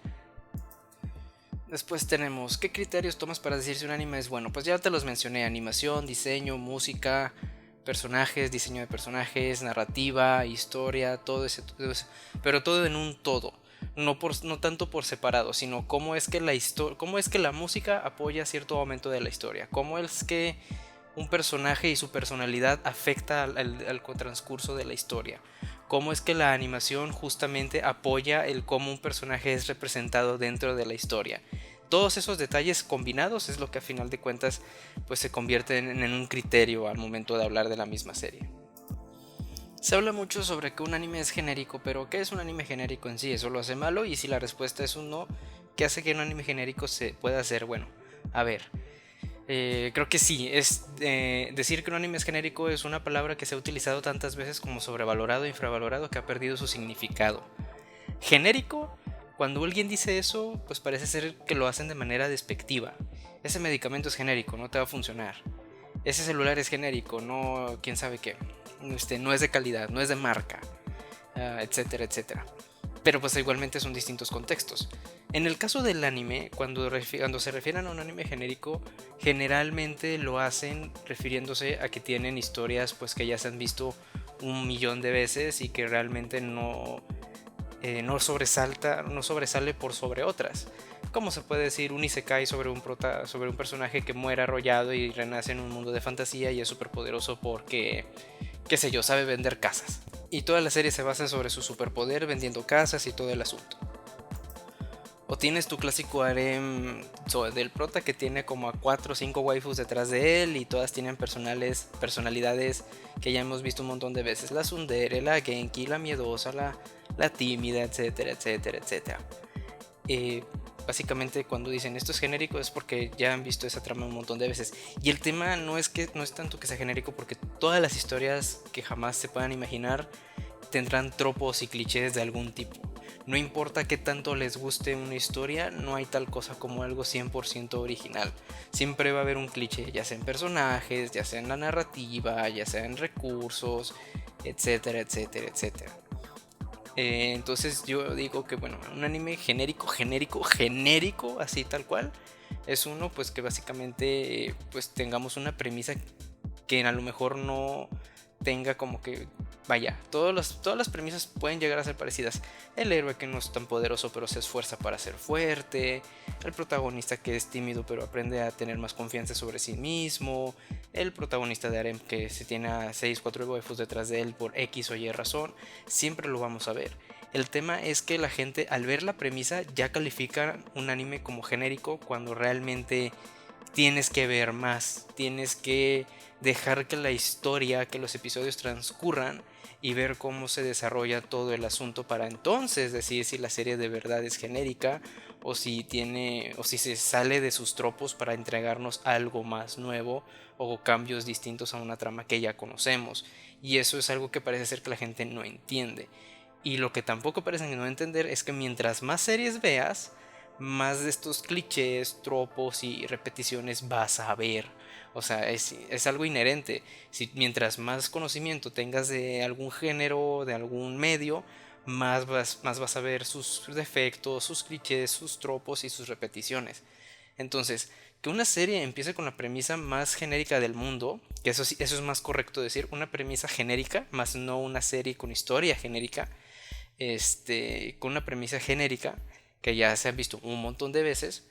Después tenemos, ¿qué criterios tomas para decir si un anime es bueno? Pues ya te los mencioné: animación, diseño, música, personajes, diseño de personajes, narrativa, historia, todo eso, pero todo en un todo. No tanto por separado, sino cómo es que la música apoya cierto momento de la historia, cómo es que un personaje y su personalidad afecta al transcurso de la historia, cómo es que la animación justamente apoya el cómo un personaje es representado dentro de la historia. Todos esos detalles combinados es lo que a final de cuentas pues se convierte en un criterio al momento de hablar de la misma serie. Se habla mucho sobre que un anime es genérico, pero ¿qué es un anime genérico en sí? ¿Eso lo hace malo? Y si la respuesta es un no, ¿qué hace que un anime genérico se pueda hacer bueno? A ver, creo que sí, decir que un anime es genérico es una palabra que se ha utilizado tantas veces como sobrevalorado e infravalorado, que ha perdido su significado. Genérico, cuando alguien dice eso, pues parece ser que lo hacen de manera despectiva. Ese medicamento es genérico, no te va a funcionar. Ese celular es genérico, no quién sabe qué. No es de calidad, no es de marca, etcétera, etcétera. Pero pues igualmente son distintos contextos. En el caso del anime, cuando se refieren a un anime genérico, generalmente lo hacen refiriéndose a que tienen historias pues que ya se han visto 1.000.000 de veces y que realmente no sobresale por sobre otras. ¿Cómo se puede decir? Un isekai sobre un personaje que muere arrollado y renace en un mundo de fantasía y es súper poderoso porque, qué sé yo, sabe vender casas. Y toda la serie se basa sobre su superpoder vendiendo casas y todo el asunto. O tienes tu clásico harem del prota que tiene como a 4 o 5 waifus detrás de él y todas tienen personalidades que ya hemos visto un montón de veces. La tsundere, la genki, la miedosa, la tímida, etcétera, etcétera, etcétera. Básicamente cuando dicen esto es genérico es porque ya han visto esa trama un montón de veces. Y el tema no es tanto que sea genérico, porque todas las historias que jamás se puedan imaginar tendrán tropos y clichés de algún tipo. No importa qué tanto les guste una historia, no hay tal cosa como algo 100% original. Siempre va a haber un cliché, ya sea en personajes, ya sea en la narrativa, ya sea en recursos, etcétera, etcétera, etcétera. Entonces yo digo que bueno, un anime genérico, así tal cual, es uno pues que básicamente pues tengamos una premisa que a lo mejor no tenga como que, vaya, todas las premisas pueden llegar a ser parecidas. El héroe que no es tan poderoso pero se esfuerza para ser fuerte, el protagonista que es tímido pero aprende a tener más confianza sobre sí mismo, el protagonista de harem que se tiene a 4 waifus detrás de él por X o Y razón, siempre lo vamos a ver. El tema es que la gente al ver la premisa ya califica un anime como genérico cuando realmente tienes que ver más, tienes que dejar que la historia, que los episodios transcurran y ver cómo se desarrolla todo el asunto para entonces decir si la serie de verdad es genérica o si se sale de sus tropos para entregarnos algo más nuevo o cambios distintos a una trama que ya conocemos. Y eso es algo que parece ser que la gente no entiende. Y lo que tampoco parecen no entender es que mientras más series veas, más de estos clichés, tropos y repeticiones vas a ver. O sea, es algo inherente. Mientras más conocimiento tengas de algún género, de algún medio, más vas a ver sus defectos, sus clichés, sus tropos y sus repeticiones. Entonces, que una serie empiece con la premisa más genérica del mundo, que eso es más correcto decir, una premisa genérica, más no una serie con historia genérica, con una premisa genérica que ya se ha visto un montón de veces,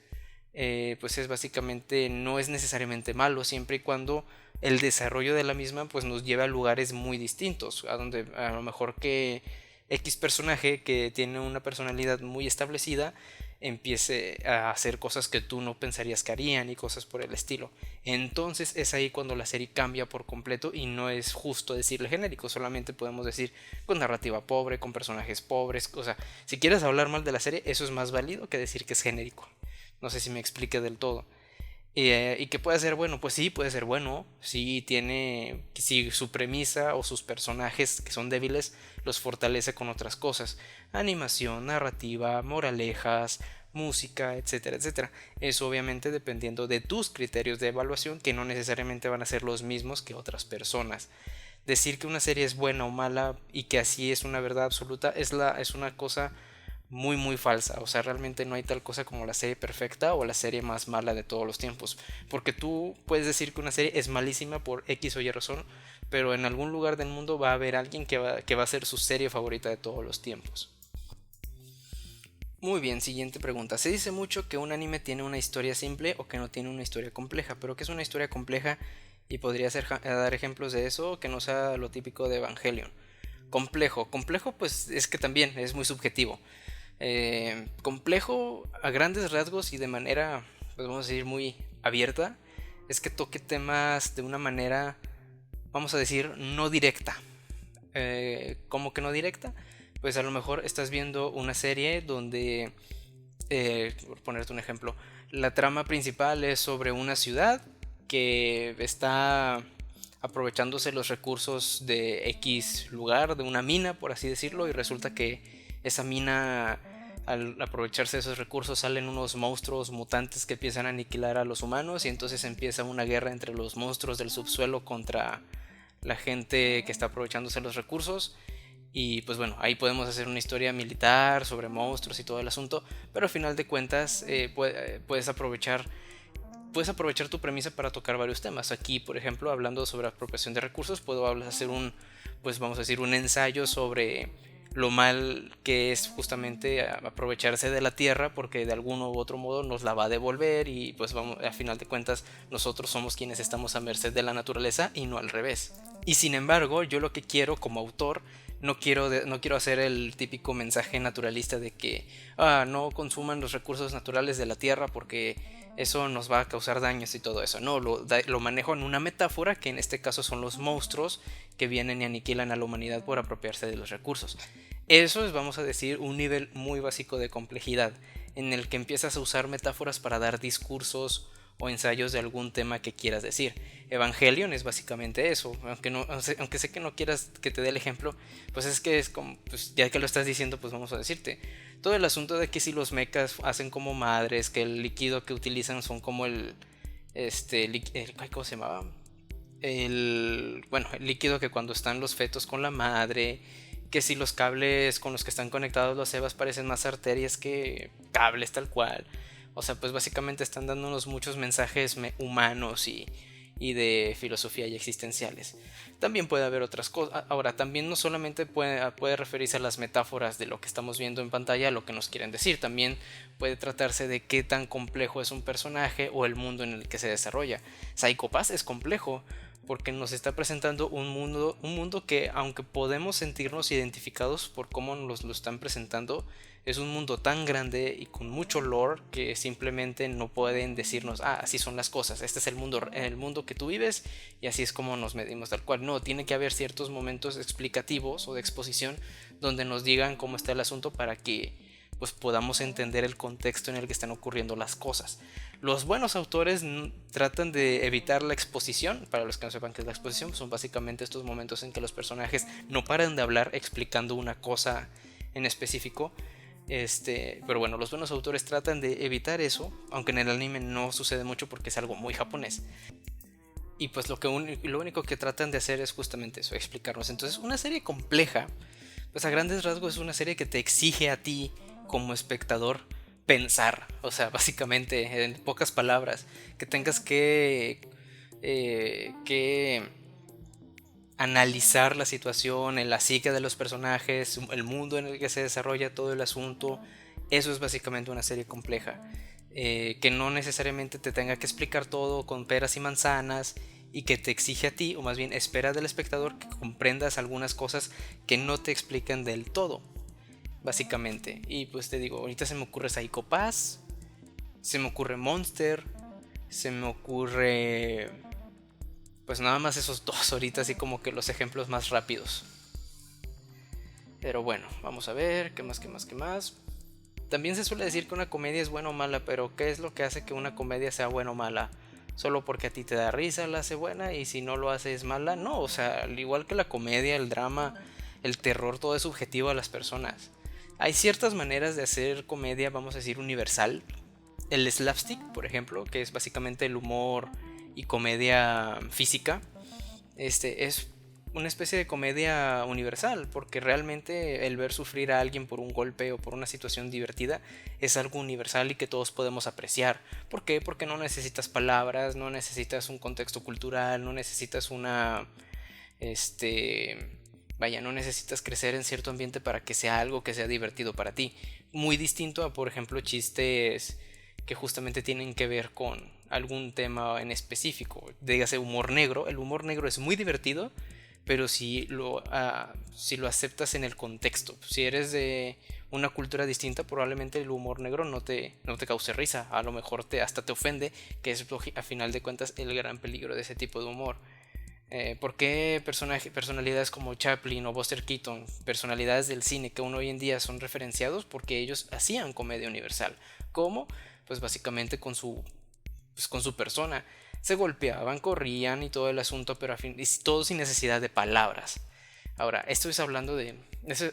pues es básicamente, no es necesariamente malo, siempre y cuando el desarrollo de la misma pues nos lleve a lugares muy distintos, a donde a lo mejor que X personaje que tiene una personalidad muy establecida empiece a hacer cosas que tú no pensarías que harían y cosas por el estilo. Entonces es ahí cuando la serie cambia por completo y no es justo decirle genérico, solamente podemos decir con narrativa pobre, con personajes pobres, o sea, si quieres hablar mal de la serie, eso es más válido que decir que es genérico. No sé si me explique del todo. Y que puede ser bueno, pues sí, puede ser bueno. Si su premisa o sus personajes que son débiles los fortalece con otras cosas: animación, narrativa, moralejas, música, etcétera, etcétera. Eso obviamente dependiendo de tus criterios de evaluación, que no necesariamente van a ser los mismos que otras personas. Decir que una serie es buena o mala y que así es una verdad absoluta es una cosa muy falsa. O sea, realmente no hay tal cosa como la serie perfecta o la serie más mala de todos los tiempos, porque tú puedes decir que una serie es malísima por X o Y razón, pero en algún lugar del mundo va a haber alguien que va a ser su serie favorita de todos los tiempos. Muy bien, siguiente pregunta. Se dice mucho que un anime tiene una historia simple o que no tiene una historia compleja, pero ¿qué es una historia compleja? Y podría dar ejemplos de eso, que no sea lo típico de Evangelion. Complejo pues es que también es muy subjetivo. Complejo a grandes rasgos y de manera, pues vamos a decir, muy abierta, es que toque temas de una manera, vamos a decir, no directa. ¿Cómo que no directa? Pues a lo mejor estás viendo una serie donde, por ponerte un ejemplo, la trama principal es sobre una ciudad que está aprovechándose los recursos de X lugar, de una mina, por así decirlo, y resulta que esa mina, al aprovecharse de esos recursos, salen unos monstruos mutantes que empiezan a aniquilar a los humanos y entonces empieza una guerra entre los monstruos del subsuelo contra la gente que está aprovechándose los recursos. Y pues bueno, ahí podemos hacer una historia militar sobre monstruos y todo el asunto, pero al final de cuentas puedes aprovechar tu premisa para tocar varios temas. Aquí, por ejemplo, hablando sobre apropiación de recursos, puedo hacer pues vamos a decir, un ensayo sobre lo mal que es justamente aprovecharse de la tierra, porque de algún u otro modo nos la va a devolver y pues vamos, a final de cuentas nosotros somos quienes estamos a merced de la naturaleza y no al revés. Y sin embargo, yo lo que quiero como autor no quiero hacer el típico mensaje naturalista de que no consuman los recursos naturales de la tierra porque eso nos va a causar daños y todo eso. No, lo manejo en una metáfora que en este caso son los monstruos que vienen y aniquilan a la humanidad por apropiarse de los recursos. Eso es, vamos a decir, un nivel muy básico de complejidad en el que empiezas a usar metáforas para dar discursos o ensayos de algún tema que quieras decir. Evangelion es básicamente eso, aunque sé que no quieras que te dé el ejemplo, pues es que es como, pues ya que lo estás diciendo, pues vamos a decirte. Todo el asunto de que si los mechas hacen como madres, que el líquido que utilizan son como ¿cómo se llamaba? El líquido que cuando están los fetos con la madre, que si los cables con los que están conectados los cebas parecen más arterias que cables tal cual. O sea, pues básicamente están dándonos muchos mensajes humanos y de filosofía y existenciales. También puede haber otras cosas. Ahora, también no solamente puede referirse a las metáforas de lo que estamos viendo en pantalla, a lo que nos quieren decir. También puede tratarse de qué tan complejo es un personaje o el mundo en el que se desarrolla. Psycho Pass es complejo porque nos está presentando un mundo que, aunque podemos sentirnos identificados por cómo nos lo están presentando, es un mundo tan grande y con mucho lore que simplemente no pueden decirnos, así son las cosas, este es el mundo que tú vives y así es como nos medimos tal cual. No, tiene que haber ciertos momentos explicativos o de exposición donde nos digan cómo está el asunto para que pues podamos entender el contexto en el que están ocurriendo las cosas. Los buenos autores tratan de evitar la exposición. Para los que no sepan qué es la exposición, pues son básicamente estos momentos en que los personajes no paran de hablar explicando una cosa en específico. Pero bueno, los buenos autores tratan de evitar eso, aunque en el anime no sucede mucho porque es algo muy japonés. Y pues lo único que tratan de hacer es justamente eso, explicarnos. Entonces, una serie compleja, pues a grandes rasgos es una serie que te exige a ti como espectador pensar. O sea, básicamente, en pocas palabras, que tengas que analizar la situación, en la psique de los personajes, el mundo en el que se desarrolla todo el asunto. Eso es básicamente una serie compleja, que no necesariamente te tenga que explicar todo con peras y manzanas y que te exige a ti, o más bien espera del espectador que comprendas algunas cosas que no te explican del todo, básicamente. Y pues te digo, ahorita se me ocurre Psycho Pass, se me ocurre Monster, se me ocurre pues nada más esos dos ahorita, así como que los ejemplos más rápidos. Pero bueno, vamos a ver, ¿qué más? También se suele decir que una comedia es buena o mala, pero ¿qué es lo que hace que una comedia sea buena o mala? Solo porque a ti te da risa la hace buena y si no lo hace es mala. No, o sea, al igual que la comedia, el drama, el terror, todo es subjetivo a las personas. Hay ciertas maneras de hacer comedia, vamos a decir, universal. El slapstick, por ejemplo, que es básicamente el humor y comedia física, es una especie de comedia universal, porque realmente el ver sufrir a alguien por un golpe o por una situación divertida es algo universal y que todos podemos apreciar. ¿Por qué? Porque no necesitas palabras, no necesitas un contexto cultural, no necesitas no necesitas crecer en cierto ambiente para que sea algo que sea divertido para ti. Muy distinto a, por ejemplo, chistes que justamente tienen que ver con algún tema en específico. Dígase humor negro. El humor negro es muy divertido, pero si lo aceptas en el contexto. Si eres de una cultura distinta, probablemente el humor negro no te cause risa. A lo mejor hasta te ofende, que es a final de cuentas el gran peligro de ese tipo de humor. ¿Por qué personalidades como Chaplin o Buster Keaton, personalidades del cine que aún hoy en día son referenciados? Porque ellos hacían comedia universal. ¿Cómo? Pues básicamente con su persona. Se golpeaban, corrían y todo el asunto, pero todo sin necesidad de palabras. Ahora, esto es hablando de...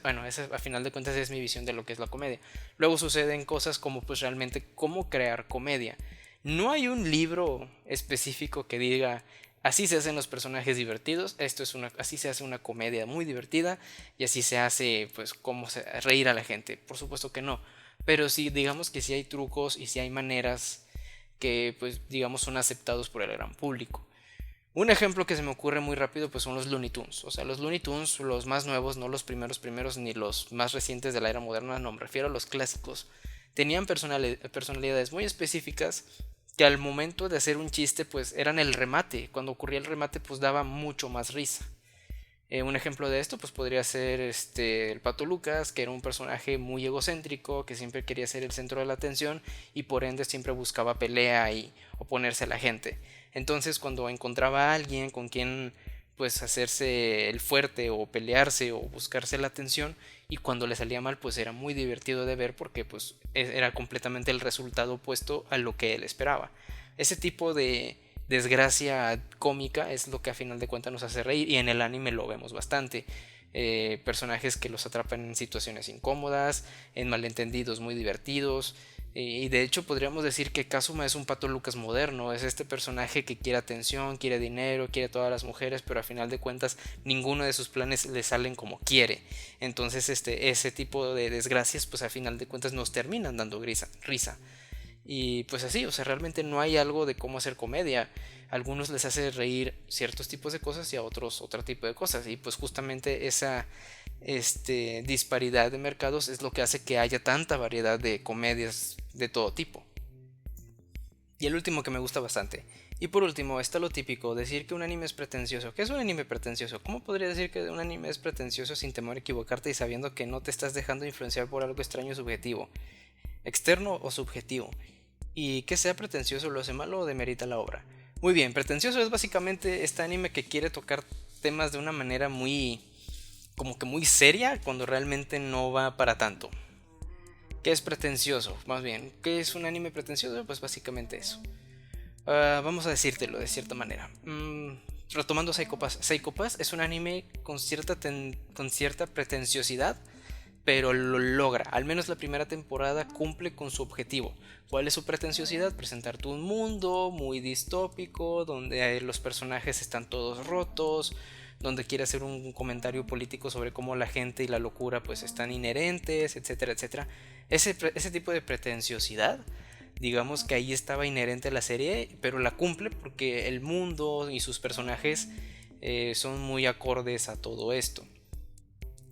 a final de cuentas es mi visión de lo que es la comedia. Luego suceden cosas como pues realmente cómo crear comedia. No hay un libro específico que diga así se hacen los personajes divertidos, así se hace una comedia muy divertida y así se hace pues reír a la gente. Por supuesto que no, pero sí digamos que sí hay trucos y sí hay maneras que pues digamos son aceptados por el gran público. Un ejemplo que se me ocurre muy rápido pues son los Looney Tunes. O sea, los Looney Tunes, los más nuevos, no los primeros ni los más recientes de la era moderna, no, me refiero a los clásicos. Tenían personalidades muy específicas que al momento de hacer un chiste pues eran el remate. Cuando ocurría el remate pues daba mucho más risa. Un ejemplo de esto pues podría ser el Pato Lucas, que era un personaje muy egocéntrico, que siempre quería ser el centro de la atención y por ende siempre buscaba pelea y oponerse a la gente. Entonces cuando encontraba a alguien con quien pues hacerse el fuerte o pelearse o buscarse la atención, y cuando le salía mal pues era muy divertido de ver porque pues era completamente el resultado opuesto a lo que él esperaba. Ese tipo de desgracia cómica es lo que a final de cuentas nos hace reír, y en el anime lo vemos bastante. Personajes que los atrapan en situaciones incómodas, en malentendidos muy divertidos, y de hecho podríamos decir que Kazuma es un Pato Lucas moderno. Es este personaje que quiere atención, quiere dinero, quiere todas las mujeres, pero a final de cuentas ninguno de sus planes le salen como quiere. Entonces ese tipo de desgracias pues a final de cuentas nos terminan dando risa. Y pues así, o sea, realmente no hay algo de cómo hacer comedia. A algunos les hace reír ciertos tipos de cosas y a otros otro tipo de cosas. Y pues justamente esa disparidad de mercados es lo que hace que haya tanta variedad de comedias de todo tipo. Y el último que me gusta bastante. Y por último, está lo típico, decir que un anime es pretencioso. ¿Qué es un anime pretencioso? ¿Cómo podría decir que un anime es pretencioso sin temor a equivocarte y sabiendo que no te estás dejando influenciar por algo extraño o subjetivo? Externo o subjetivo. Y que sea pretencioso lo hace malo o demerita la obra. Muy bien, pretencioso es básicamente este anime que quiere tocar temas de una manera muy, como que muy seria, cuando realmente no va para tanto. ¿Qué es pretencioso? Más bien, ¿qué es un anime pretencioso? Pues básicamente eso. Vamos a decírtelo de cierta manera. Retomando Psycho Pass. Psycho Pass es un anime con cierta pretenciosidad, pero lo logra. Al menos la primera temporada cumple con su objetivo. ¿Cuál es su pretenciosidad? Presentarte un mundo muy distópico, donde los personajes están todos rotos, donde quiere hacer un comentario político sobre cómo la gente y la locura pues están inherentes, etcétera, etcétera. Ese tipo de pretenciosidad, digamos que ahí estaba inherente a la serie, pero la cumple porque el mundo y sus personajes son muy acordes a todo esto.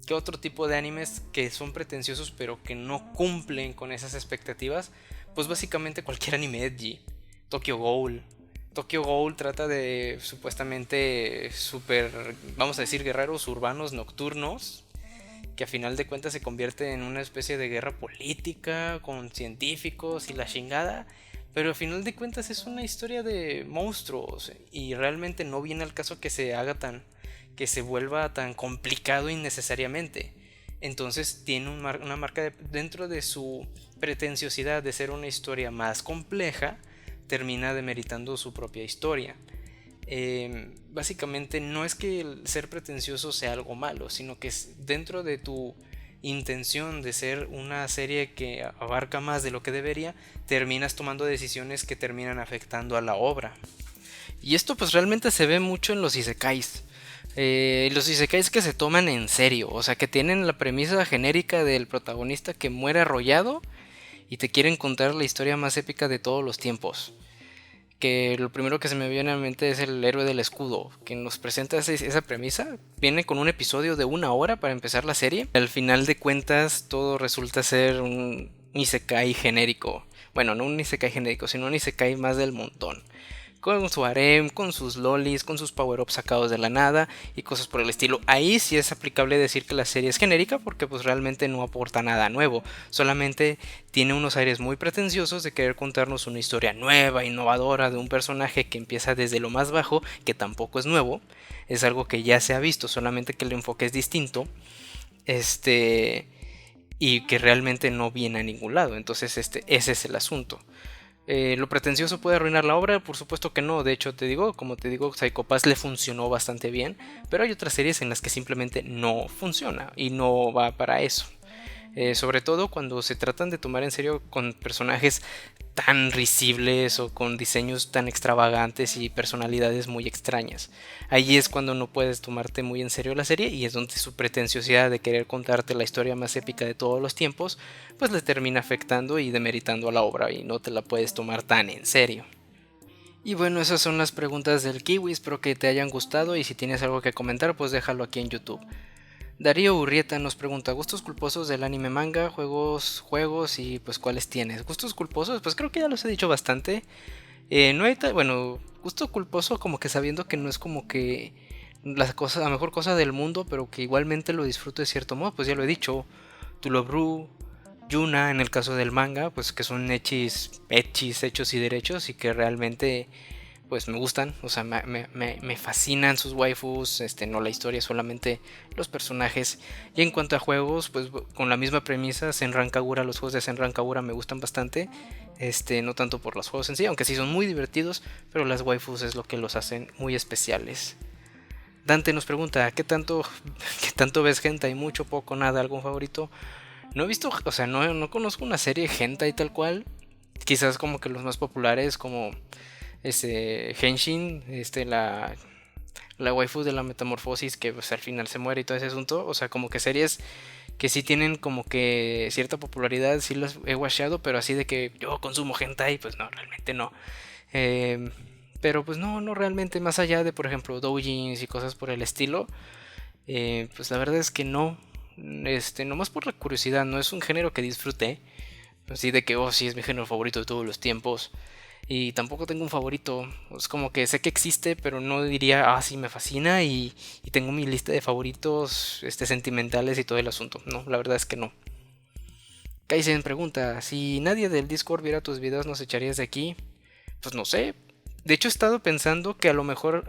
¿Qué otro tipo de animes que son pretenciosos pero que no cumplen con esas expectativas? Pues básicamente cualquier anime edgy. Tokyo Ghoul. Tokyo Ghoul trata de supuestamente super, vamos a decir, guerreros urbanos nocturnos, que a final de cuentas se convierte en una especie de guerra política con científicos y la chingada. Pero a final de cuentas es una historia de monstruos y realmente no viene al caso que se haga que se vuelva tan complicado innecesariamente. Entonces tiene una marca dentro de su pretenciosidad de ser una historia más compleja, termina demeritando su propia historia. Básicamente no es que el ser pretencioso sea algo malo, sino que es dentro de tu intención de ser una serie que abarca más de lo que debería, terminas tomando decisiones que terminan afectando a la obra. Y esto pues realmente se ve mucho en los isekais. Los isekais que se toman en serio, o sea que tienen la premisa genérica del protagonista que muere arrollado y te quieren contar la historia más épica de todos los tiempos. Que lo primero que se me viene a la mente es el héroe del escudo, que nos presenta esa premisa. Viene con un episodio de 1 hora para empezar la serie. Al final de cuentas todo resulta ser un isekai genérico. Bueno, no un isekai genérico, sino un isekai más del montón. Con su harem, con sus lolis, con sus power-ups sacados de la nada y cosas por el estilo. Ahí sí es aplicable decir que la serie es genérica porque pues realmente no aporta nada nuevo. Solamente tiene unos aires muy pretenciosos de querer contarnos una historia nueva, innovadora, de un personaje que empieza desde lo más bajo, que tampoco es nuevo. Es algo que ya se ha visto, solamente que el enfoque es distinto. Y que realmente no viene a ningún lado. Entonces ese es el asunto. ¿Lo pretencioso puede arruinar la obra? Por supuesto que no. De hecho, como te digo, Psycho Pass le funcionó bastante bien. Pero hay otras series en las que simplemente no funciona y no va para eso. Sobre todo cuando se tratan de tomar en serio con personajes tan risibles o con diseños tan extravagantes y personalidades muy extrañas. Ahí es cuando no puedes tomarte muy en serio la serie y es donde su pretenciosidad de querer contarte la historia más épica de todos los tiempos pues le termina afectando y demeritando a la obra y no te la puedes tomar tan en serio. Y bueno, esas son las preguntas del Kiwi, espero que te hayan gustado y si tienes algo que comentar pues déjalo aquí en YouTube. Darío Urrieta nos pregunta, ¿gustos culposos del anime manga, juegos y pues cuáles tienes? ¿Gustos culposos? Pues creo que ya los he dicho bastante. No hay gusto culposo como que sabiendo que no es como que la mejor cosa del mundo, pero que igualmente lo disfruto de cierto modo, pues ya lo he dicho, To Love Ru, Yuna en el caso del manga, pues que son hechis hechos y derechos y que realmente pues me gustan, o sea, me fascinan sus waifus, no la historia, solamente los personajes. Y en cuanto a juegos, pues con la misma premisa, Senran Kagura, los juegos de Senran Kagura me gustan bastante, no tanto por los juegos en sí, aunque sí son muy divertidos, pero las waifus es lo que los hacen muy especiales. Dante nos pregunta, qué tanto ves hentai? Mucho, poco, nada, algún favorito? No he visto, o sea, no conozco una serie hentai tal cual. Quizás como que los más populares como Henshin, la waifu de la metamorfosis que pues, al final se muere y todo ese asunto. O sea, como que series que sí tienen como que cierta popularidad, sí las he watchado, pero así de que yo consumo hentai, pues no, realmente no. Eh, pero pues no realmente, más allá de por ejemplo doujins y cosas por el estilo, pues la verdad es que no. Nomás por la curiosidad, no es un género que disfruté. Así de que, oh, sí, es mi género favorito de todos los tiempos. Y tampoco tengo un favorito. Es como que sé que existe, pero no diría, ah, sí, me fascina y tengo mi lista de favoritos sentimentales y todo el asunto. No, la verdad es que no. Kaizen pregunta, si nadie del Discord viera tus videos, ¿nos echarías de aquí? Pues no sé. De hecho he estado pensando que a lo mejor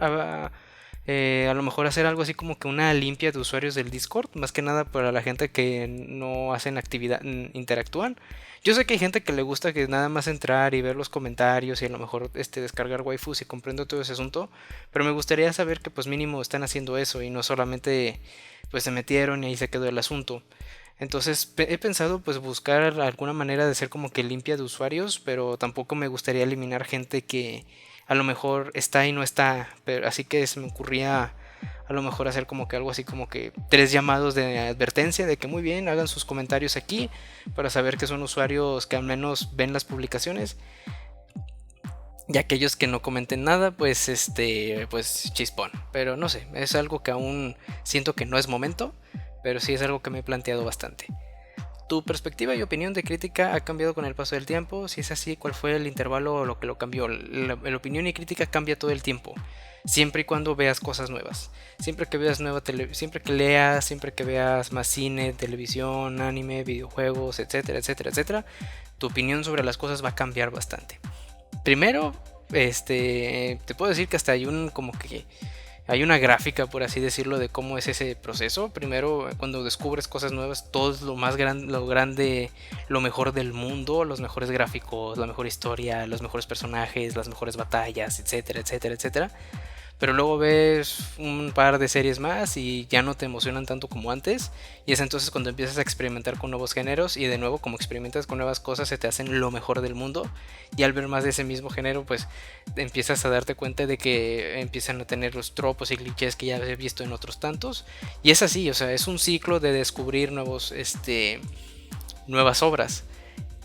hacer algo así como que una limpia de usuarios del Discord, más que nada para la gente que no hacen actividad, interactúan. Yo sé que hay gente que le gusta que nada más entrar y ver los comentarios y a lo mejor descargar waifus y comprendo todo ese asunto, pero me gustaría saber que pues mínimo están haciendo eso y no solamente pues se metieron y ahí se quedó el asunto. Entonces he pensado pues buscar alguna manera de ser como que limpia de usuarios, pero tampoco me gustaría eliminar gente que a lo mejor está y no está, pero así que se me ocurría a lo mejor hacer como que algo así como que 3 llamados de advertencia de que muy bien, hagan sus comentarios aquí para saber que son usuarios que al menos ven las publicaciones. Y aquellos que no comenten nada, pues pues chispón. Pero no sé, es algo que aún siento que no es momento, pero sí es algo que me he planteado bastante. ¿Tu perspectiva y opinión de crítica ha cambiado con el paso del tiempo? Si es así, ¿cuál fue el intervalo o lo que lo cambió? La opinión y crítica cambia todo el tiempo, siempre y cuando veas cosas nuevas. Siempre que veas siempre que leas, siempre que veas más cine, televisión, anime, videojuegos, etcétera, etcétera, etcétera, tu opinión sobre las cosas va a cambiar bastante. Primero, te puedo decir que hasta hay una gráfica, por así decirlo, de cómo es ese proceso. Primero, cuando descubres cosas nuevas, todo es lo grande, lo mejor del mundo, los mejores gráficos, la mejor historia, los mejores personajes, las mejores batallas, etcétera, etcétera, etcétera. Pero luego ves un par de series más y ya no te emocionan tanto como antes. Y es entonces cuando empiezas a experimentar con nuevos géneros y de nuevo como experimentas con nuevas cosas se te hacen lo mejor del mundo. Y al ver más de ese mismo género pues empiezas a darte cuenta de que empiezan a tener los tropos y clichés que ya has visto en otros tantos. Y es así, o sea, es un ciclo de descubrir nuevas obras.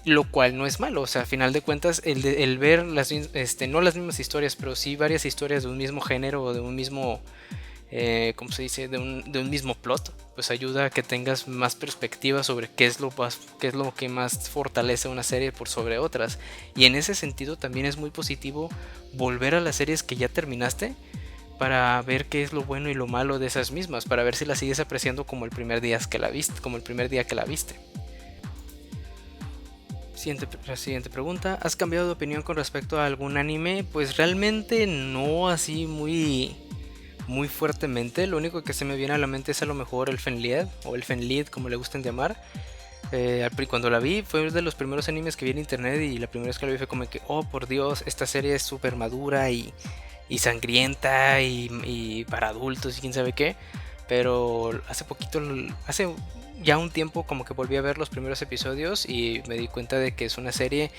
Lo cual no es malo, o sea, a final de cuentas, el ver no las mismas historias, pero sí varias historias de un mismo género o de un mismo, ¿cómo se dice? De un mismo plot, pues ayuda a que tengas más perspectiva sobre qué es lo que más fortalece una serie por sobre otras. Y en ese sentido también es muy positivo volver a las series que ya terminaste para ver qué es lo bueno y lo malo de esas mismas, para ver si las sigues apreciando como el primer día que la viste, como el primer día que la viste. Siguiente pregunta. ¿Has cambiado de opinión con respecto a algún anime? Pues realmente no así muy fuertemente. Lo único que se me viene a la mente es a lo mejor el Fenlied o el Fenlied como le gusten llamar. Cuando la vi fue de los primeros animes que vi en internet y la primera vez que la vi fue como que, oh por Dios, esta serie es súper madura y sangrienta y para adultos y quién sabe qué. Pero hace ya un tiempo como que volví a ver los primeros episodios y me di cuenta de que es una serie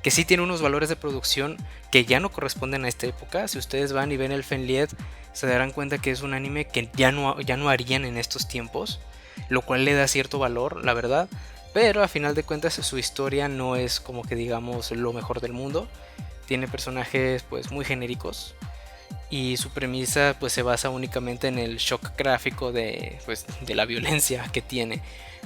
que sí tiene unos valores de producción que ya no corresponden a esta época. Si ustedes van y ven el Fenlied se darán cuenta que es un anime que ya no harían en estos tiempos, lo cual le da cierto valor, la verdad. Pero a final de cuentas su historia no es como que digamos lo mejor del mundo. Tiene personajes pues muy genéricos y su premisa pues se basa únicamente en el shock gráfico de la violencia que tiene.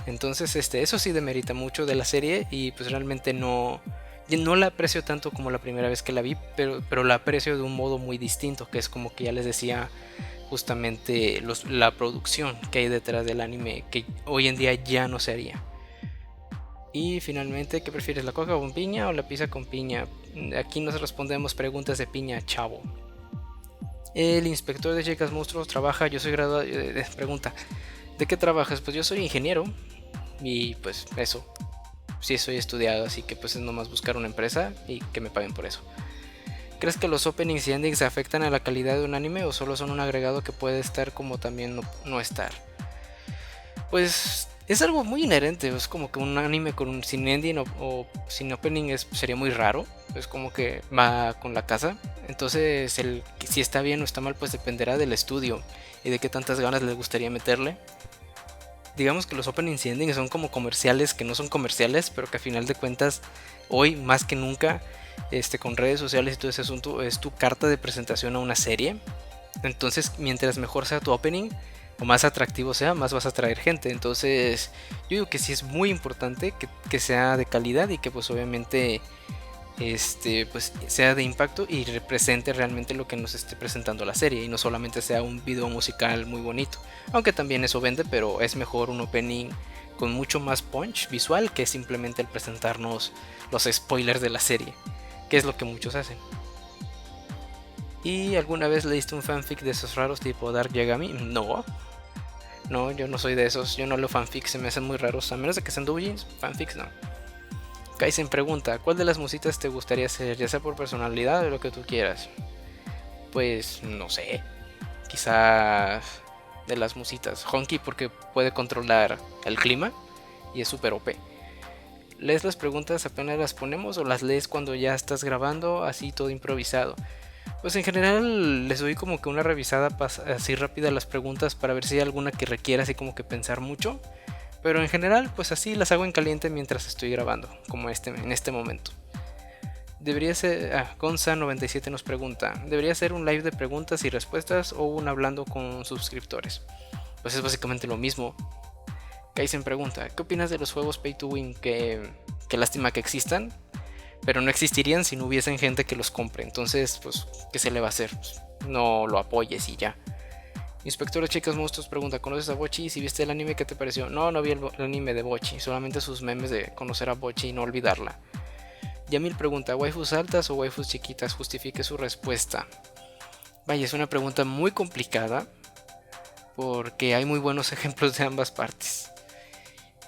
Entonces eso sí demerita mucho de la serie y pues realmente no la aprecio tanto como la primera vez que la vi, pero la aprecio de un modo muy distinto, que es como que ya les decía, justamente la producción que hay detrás del anime, que hoy en día ya no se haría. Y finalmente, ¿qué prefieres, la coca con piña o la pizza con piña? Aquí nos respondemos preguntas de piña, chavo. El inspector de chicas monstruos trabaja, yo soy graduado, pregunta, ¿de qué trabajas? Pues yo soy ingeniero y pues eso, sí soy estudiado, así que pues es nomás buscar una empresa y que me paguen por eso. ¿Crees que los openings y endings afectan a la calidad de un anime o solo son un agregado que puede estar como también no estar? Pues es algo muy inherente, es como que un anime sin ending o sin opening sería muy raro, es como que va con la casa. Entonces si está bien o está mal pues dependerá del estudio y de qué tantas ganas les gustaría meterle. Digamos que los openings y endings son como comerciales que no son comerciales, pero que a final de cuentas hoy más que nunca con redes sociales y todo ese asunto es tu carta de presentación a una serie. Entonces mientras mejor sea tu opening o más atractivo sea, más vas a atraer gente. Entonces yo digo que sí es muy importante que sea de calidad y que pues obviamente pues sea de impacto y represente realmente lo que nos esté presentando la serie y no solamente sea un video musical muy bonito, aunque también eso vende, pero es mejor un opening con mucho más punch visual que simplemente el presentarnos los spoilers de la serie, que es lo que muchos hacen. ¿Y alguna vez leíste un fanfic de esos raros tipo Dark Yagami? No, yo no soy de esos, yo no leo fanfics, se me hacen muy raros, a menos de que sean doujins, fanfics no. Kaizen pregunta, ¿cuál de las musitas te gustaría ser, ya sea por personalidad o lo que tú quieras? Pues no sé, quizás de las musitas. Honky porque puede controlar el clima y es super OP. ¿Lees las preguntas apenas las ponemos o las lees cuando ya estás grabando, así todo improvisado? Pues en general les doy como que una revisada así rápida a las preguntas para ver si hay alguna que requiera así como que pensar mucho. Pero en general, pues así las hago en caliente mientras estoy grabando, como en este momento. Debería ser... Gonza97 nos pregunta, ¿debería ser un live de preguntas y respuestas o un hablando con suscriptores? Pues es básicamente lo mismo. Kaizen pregunta, ¿qué opinas de los juegos Pay to Win? Que lástima que existan, pero no existirían si no hubiesen gente que los compre. Entonces, pues, ¿qué se le va a hacer? Pues, no lo apoyes y ya. Inspector de Chicas Monstruos pregunta, ¿conoces a Bochi? Si viste el anime, ¿qué te pareció? No vi el anime de Bochi, solamente sus memes de conocer a Bochi y no olvidarla. Yamil pregunta, ¿waifus altas o waifus chiquitas? Justifique su respuesta. Vaya, es una pregunta muy complicada porque hay muy buenos ejemplos de ambas partes.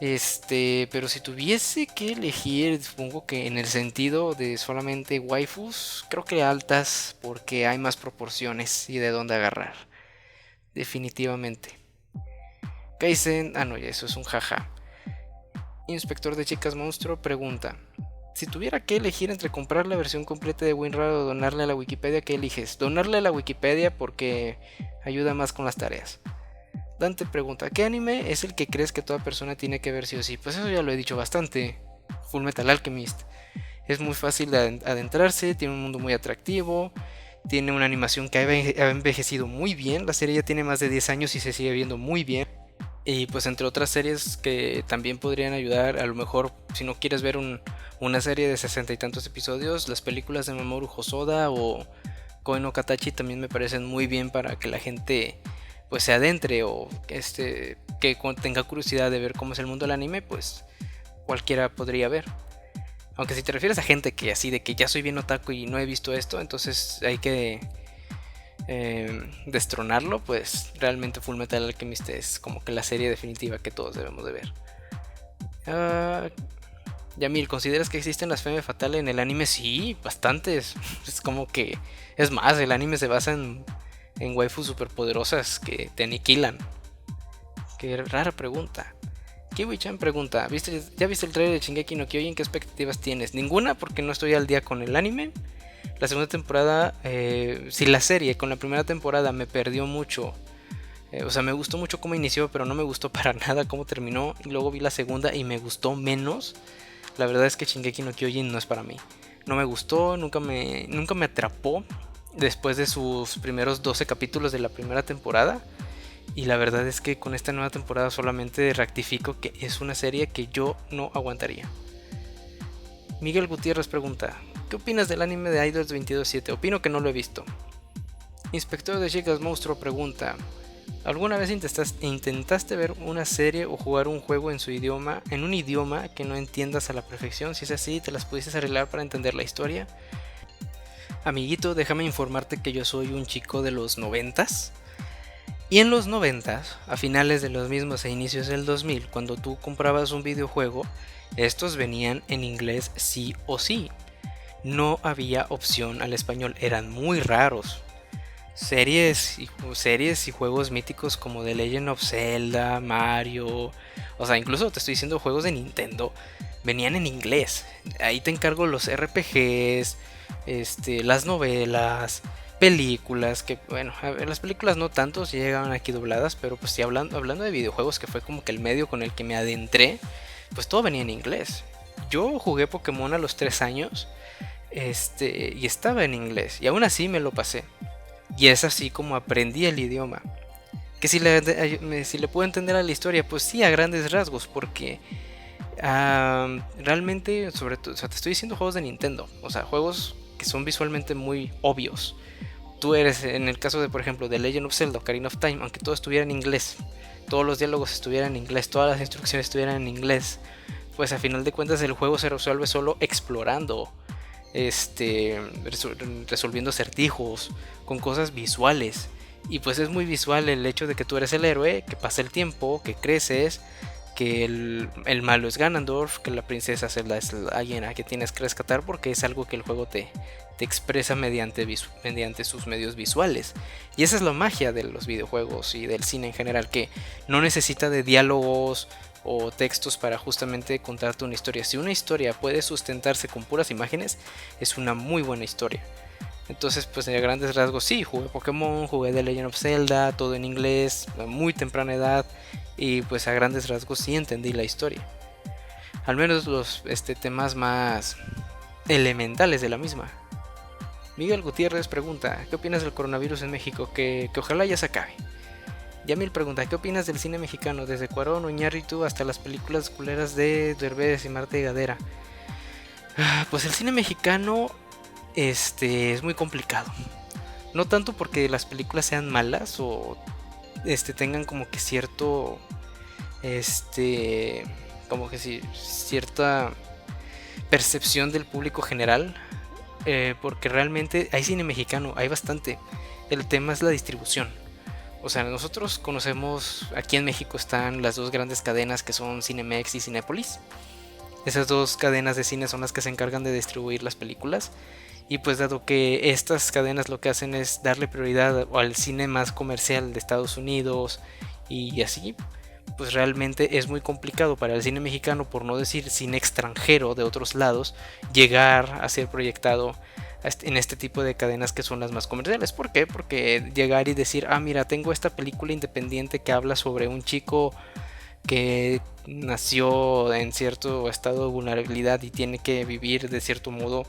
Pero si tuviese que elegir, supongo que en el sentido de solamente waifus, creo que altas porque hay más proporciones y de dónde agarrar. Definitivamente. Kaizen, no, ya eso es un jaja. Inspector de Chicas Monstruo pregunta, si tuviera que elegir entre comprar la versión completa de WinRAR o donarle a la Wikipedia, ¿qué eliges? Donarle a la Wikipedia porque ayuda más con las tareas. Dante pregunta, ¿qué anime es el que crees que toda persona tiene que ver sí o sí? Pues eso ya lo he dicho bastante. Fullmetal Alchemist. Es muy fácil de adentrarse, tiene un mundo muy atractivo, tiene una animación que ha envejecido muy bien, la serie ya tiene más de 10 años y se sigue viendo muy bien. Y pues entre otras series que también podrían ayudar, a lo mejor si no quieres ver una serie de 60 y tantos episodios, las películas de Mamoru Hosoda o Koe no Katachi también me parecen muy bien para que la gente pues se adentre o que tenga curiosidad de ver cómo es el mundo del anime, pues cualquiera podría ver. Aunque si te refieres a gente que así de que ya soy bien otaku y no he visto esto, entonces hay que destronarlo, pues realmente Fullmetal Alchemist es como que la serie definitiva que todos debemos de ver. Yamil, ¿consideras que existen las femme fatales en el anime? Sí, bastantes. Es como que, es más, el anime se basa en waifus superpoderosas que te aniquilan. Qué rara pregunta. Kiwi-chan pregunta, ¿ya viste el trailer de Shingeki no Kyojin? ¿Qué expectativas tienes? Ninguna, porque no estoy al día con el anime. La segunda temporada, si la serie con la primera temporada me perdió mucho, o sea, me gustó mucho cómo inició, pero no me gustó para nada cómo terminó. Y luego vi la segunda y me gustó menos. La verdad es que Shingeki no Kyojin no es para mí. No me gustó, nunca me atrapó después de sus primeros 12 capítulos de la primera temporada. Y la verdad es que con esta nueva temporada solamente rectifico que es una serie que yo no aguantaría. Miguel Gutiérrez pregunta, ¿qué opinas del anime de Idols 22-7? Opino que no lo he visto. Inspector de Chicas Monstruo pregunta: ¿alguna vez intentaste ver una serie o jugar un juego en un idioma que no entiendas a la perfección? Si es así, ¿te las pudiste arreglar para entender la historia? Amiguito, déjame informarte que yo soy un chico de los 90s. Y en los 90s, a finales de los mismos e inicios del 2000, cuando tú comprabas un videojuego, estos venían en inglés sí o sí. No había opción al español, eran muy raros. Series y juegos míticos como The Legend of Zelda, Mario, o sea, incluso te estoy diciendo juegos de Nintendo, venían en inglés. Ahí te encargo los RPGs, las novelas, películas, que bueno, a ver, las películas no tanto, si llegaban aquí dobladas, pero pues sí, hablando de videojuegos, que fue como que el medio con el que me adentré, pues todo venía en inglés. Yo jugué Pokémon a los 3 años, y estaba en inglés, y aún así me lo pasé. Y es así como aprendí el idioma. Que si le puedo entender a la historia, pues sí, a grandes rasgos, porque realmente, sobre todo, o sea, te estoy diciendo juegos de Nintendo, o sea, juegos que son visualmente muy obvios. Tú eres, en el caso de, por ejemplo, The Legend of Zelda, Ocarina of Time, aunque todo estuviera en inglés, todos los diálogos estuvieran en inglés, todas las instrucciones estuvieran en inglés, pues a final de cuentas el juego se resuelve solo explorando, resolviendo acertijos, con cosas visuales. Y pues es muy visual el hecho de que tú eres el héroe, que pasa el tiempo, que creces, que el malo es Ganondorf, que la princesa Zelda es alguien a quien tienes que rescatar, porque es algo que el juego te expresa mediante sus medios visuales. Y esa es la magia de los videojuegos y del cine en general, que no necesita de diálogos o textos para justamente contarte una historia. Si una historia puede sustentarse con puras imágenes, es una muy buena historia. Entonces, pues a grandes rasgos sí, jugué Pokémon, jugué The Legend of Zelda, todo en inglés, a muy temprana edad, y pues a grandes rasgos sí entendí la historia. Al menos los temas más elementales de la misma. Miguel Gutiérrez pregunta: ¿qué opinas del coronavirus en México? Que ojalá ya se acabe. Yamil pregunta: ¿qué opinas del cine mexicano? Desde Cuarón o Iñárritu hasta las películas culeras de Derbez y Marta y Gadera. Pues el cine mexicano es muy complicado. No tanto porque las películas sean malas o tengan como que cierto como que cierta percepción del público general, porque realmente hay cine mexicano, hay bastante. El tema es la distribución. O sea, nosotros conocemos, aquí en México están las dos grandes cadenas que son Cinemex y Cinépolis. Esas dos cadenas de cine son las que se encargan de distribuir las películas. Y pues dado que estas cadenas lo que hacen es darle prioridad al cine más comercial de Estados Unidos y así, pues realmente es muy complicado para el cine mexicano, por no decir cine extranjero de otros lados, llegar a ser proyectado en este tipo de cadenas que son las más comerciales. ¿Por qué? Porque llegar y decir: mira, tengo esta película independiente que habla sobre un chico que nació en cierto estado de vulnerabilidad y tiene que vivir de cierto modo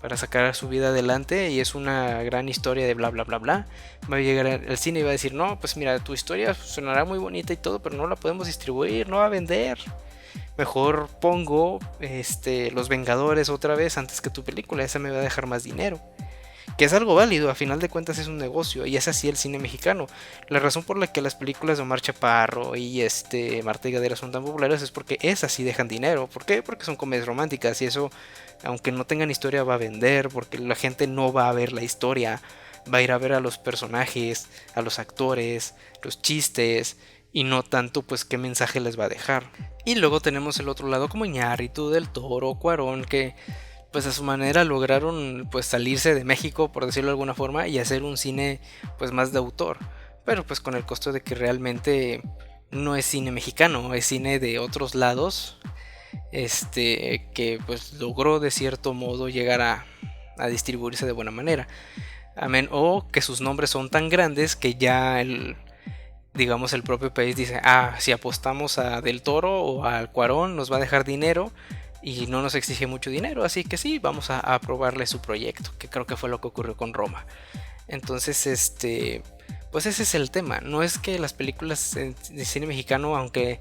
para sacar su vida adelante, y es una gran historia de bla bla bla bla, va a llegar al cine y va a decir: no, pues mira, tu historia sonará muy bonita y todo, pero no la podemos distribuir, no va a vender. Mejor pongo Los Vengadores otra vez antes que tu película, esa me va a dejar más dinero. Que es algo válido, a final de cuentas es un negocio, y es así el cine mexicano. La razón por la que las películas de Omar Chaparro y Marta y Gadera son tan populares es porque esas sí dejan dinero. ¿Por qué? Porque son comedias románticas, y eso, aunque no tengan historia, va a vender, porque la gente no va a ver la historia, va a ir a ver a los personajes, a los actores, los chistes, y no tanto pues qué mensaje les va a dejar. Y luego tenemos el otro lado como Iñárritu, Del Toro, Cuarón, que pues a su manera lograron pues salirse de México, por decirlo de alguna forma, y hacer un cine pues más de autor, pero pues con el costo de que realmente no es cine mexicano, es cine de otros lados, que pues logró de cierto modo llegar a distribuirse de buena manera. Amén. O que sus nombres son tan grandes que ya el propio país dice: si apostamos a Del Toro o al Cuarón nos va a dejar dinero y no nos exige mucho dinero, así que sí, vamos a aprobarle su proyecto, que creo que fue lo que ocurrió con Roma. Entonces, pues ese es el tema. No es que las películas de cine mexicano, aunque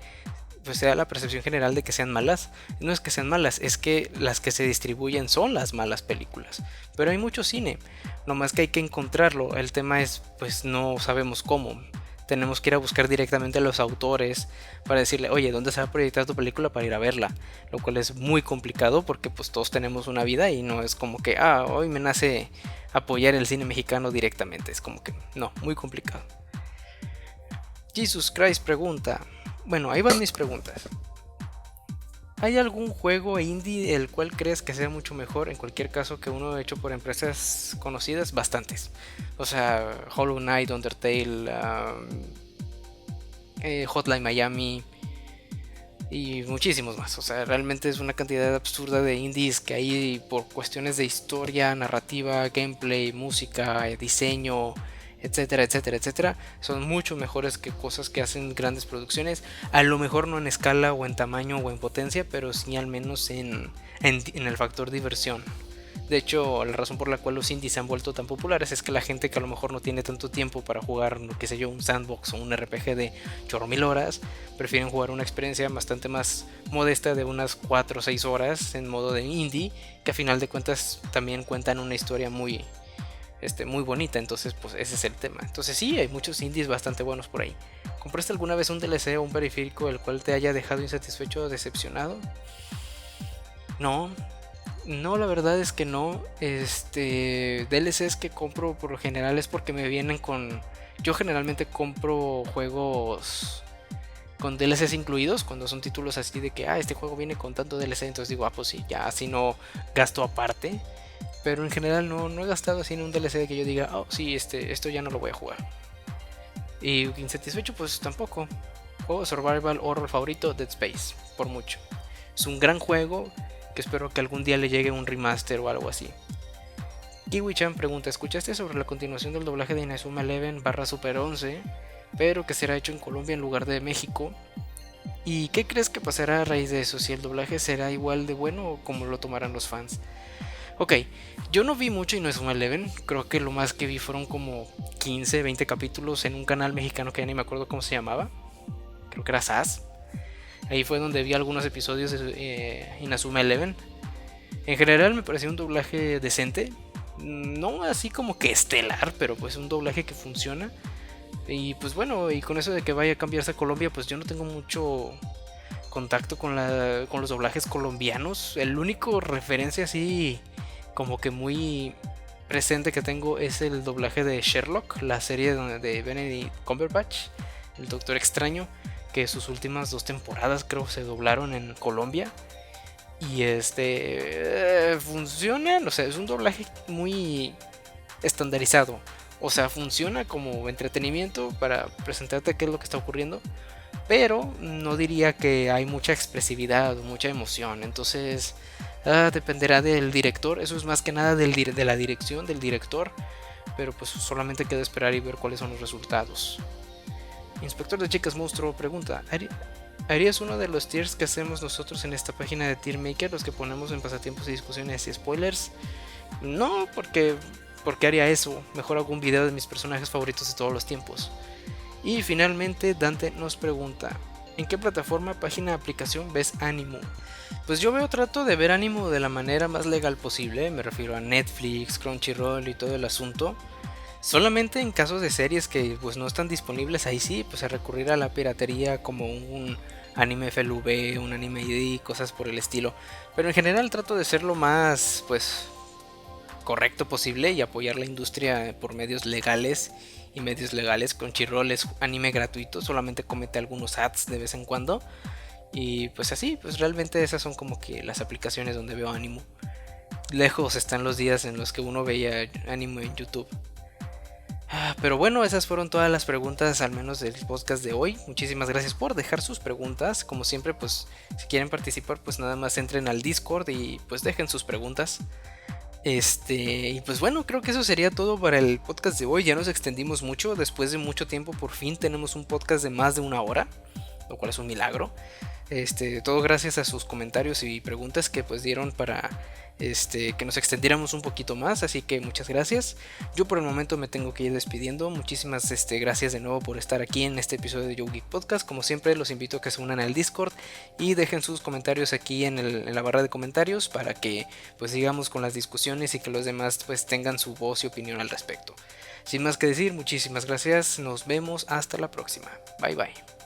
pues sea la percepción general de que sean malas. No es que sean malas, es que las que se distribuyen son las malas películas. Pero hay mucho cine, nomás que hay que encontrarlo. El tema es, pues no sabemos cómo. Tenemos que ir a buscar directamente a los autores para decirle, oye, ¿dónde se va a proyectar tu película para ir a verla? Lo cual es muy complicado porque pues todos tenemos una vida y no es como que, hoy me nace apoyar el cine mexicano directamente. Es como que, no, muy complicado. Jesus Christ pregunta, bueno, ahí van mis preguntas. ¿Hay algún juego indie el cual crees que sea mucho mejor, en cualquier caso, que uno hecho por empresas conocidas? Bastantes. O sea, Hollow Knight, Undertale, Hotline Miami y muchísimos más. O sea, realmente es una cantidad absurda de indies que hay por cuestiones de historia, narrativa, gameplay, música, diseño, etcétera, etcétera, etcétera. Son mucho mejores que cosas que hacen grandes producciones. A lo mejor no en escala o en tamaño o en potencia, pero sí al menos en el factor diversión. De hecho, la razón por la cual los indies se han vuelto tan populares es que la gente que a lo mejor no tiene tanto tiempo para jugar, qué sé yo, un sandbox o un RPG de chorro mil horas, prefieren jugar una experiencia bastante más modesta de unas 4 o 6 horas en modo de indie, que a final de cuentas también cuentan una historia muy bonita. Entonces pues ese es el tema. Entonces sí, hay muchos indies bastante buenos por ahí. ¿Compraste alguna vez un DLC o un periférico el cual te haya dejado insatisfecho o decepcionado? No, la verdad es que no. DLCs que compro por lo general es porque me vienen con... Yo generalmente compro juegos con DLCs incluidos, cuando son títulos así de que este juego viene con tanto DLC, entonces digo, pues sí, ya así no gasto aparte. Pero en general no he gastado así en un DLC de que yo diga, sí, esto ya no lo voy a jugar. Y insatisfecho pues tampoco. Juego survival horror favorito, Dead Space, por mucho. Es un gran juego que espero que algún día le llegue un remaster o algo así. Kiwi-chan pregunta, ¿escuchaste sobre la continuación del doblaje de Inazuma Eleven /Super 11, pero que será hecho en Colombia en lugar de México? ¿Y qué crees que pasará a raíz de eso? ¿Si el doblaje será igual de bueno o cómo lo tomarán los fans? Ok, yo no vi mucho Inazuma Eleven, creo que lo más que vi fueron como 15, 20 capítulos en un canal mexicano que ya ni me acuerdo cómo se llamaba, creo que era SAS. Ahí fue donde vi algunos episodios de Inazuma Eleven. En general me pareció un doblaje decente, no así como que estelar, pero pues un doblaje que funciona. Y pues bueno, y con eso de que vaya a cambiarse a Colombia, pues yo no tengo mucho contacto con los doblajes colombianos. El único referencia así como que muy presente que tengo es el doblaje de Sherlock, la serie de Benedict Cumberbatch, el Doctor Extraño, que sus últimas 2 temporadas creo se doblaron en Colombia. Y funcionan, o sea, es un doblaje muy estandarizado. O sea, funciona como entretenimiento para presentarte qué es lo que está ocurriendo, pero no diría que hay mucha expresividad o mucha emoción. Entonces dependerá del director. Eso es más que nada de la dirección del director, pero pues solamente queda esperar y ver cuáles son los resultados. Inspector de Chicas Monstruo pregunta, ¿harías uno de los tiers que hacemos nosotros en esta página de Tier Maker, los que ponemos en pasatiempos y discusiones y spoilers? No, porque haría eso. Mejor hago un video de mis personajes favoritos de todos los tiempos. Y finalmente Dante nos pregunta, ¿en qué plataforma, página, aplicación ves Animo? Pues yo trato de ver Animo de la manera más legal posible. Me refiero a Netflix, Crunchyroll y todo el asunto. Solamente en casos de series que pues no están disponibles, ahí sí, pues a recurrir a la piratería como un anime FLV, un anime ID, cosas por el estilo. Pero en general trato de ser lo más pues correcto posible y apoyar la industria por medios legales y medios legales. Crunchyroll es anime gratuito, solamente comete algunos ads de vez en cuando. Y pues así, pues realmente esas son como que las aplicaciones donde veo Animo. Lejos están los días en los que uno veía Animo en YouTube. Pero bueno, esas fueron todas las preguntas, al menos del podcast de hoy. Muchísimas gracias por dejar sus preguntas. Como siempre, pues si quieren participar, pues nada más entren al Discord y pues dejen sus preguntas. Y pues bueno, creo que eso sería todo para el podcast de hoy. Ya nos extendimos mucho, después de mucho tiempo por fin tenemos un podcast de más de 1 hora, lo cual es un milagro. Todo gracias a sus comentarios y preguntas que pues dieron para que nos extendiéramos un poquito más, así que muchas gracias. Yo por el momento me tengo que ir despidiendo. Muchísimas gracias de nuevo por estar aquí en este episodio de Joe Geek Podcast. Como siempre, los invito a que se unan al Discord y dejen sus comentarios aquí en la barra de comentarios para que pues sigamos con las discusiones y que los demás pues tengan su voz y opinión al respecto. Sin más que decir, muchísimas gracias, nos vemos hasta la próxima. Bye bye.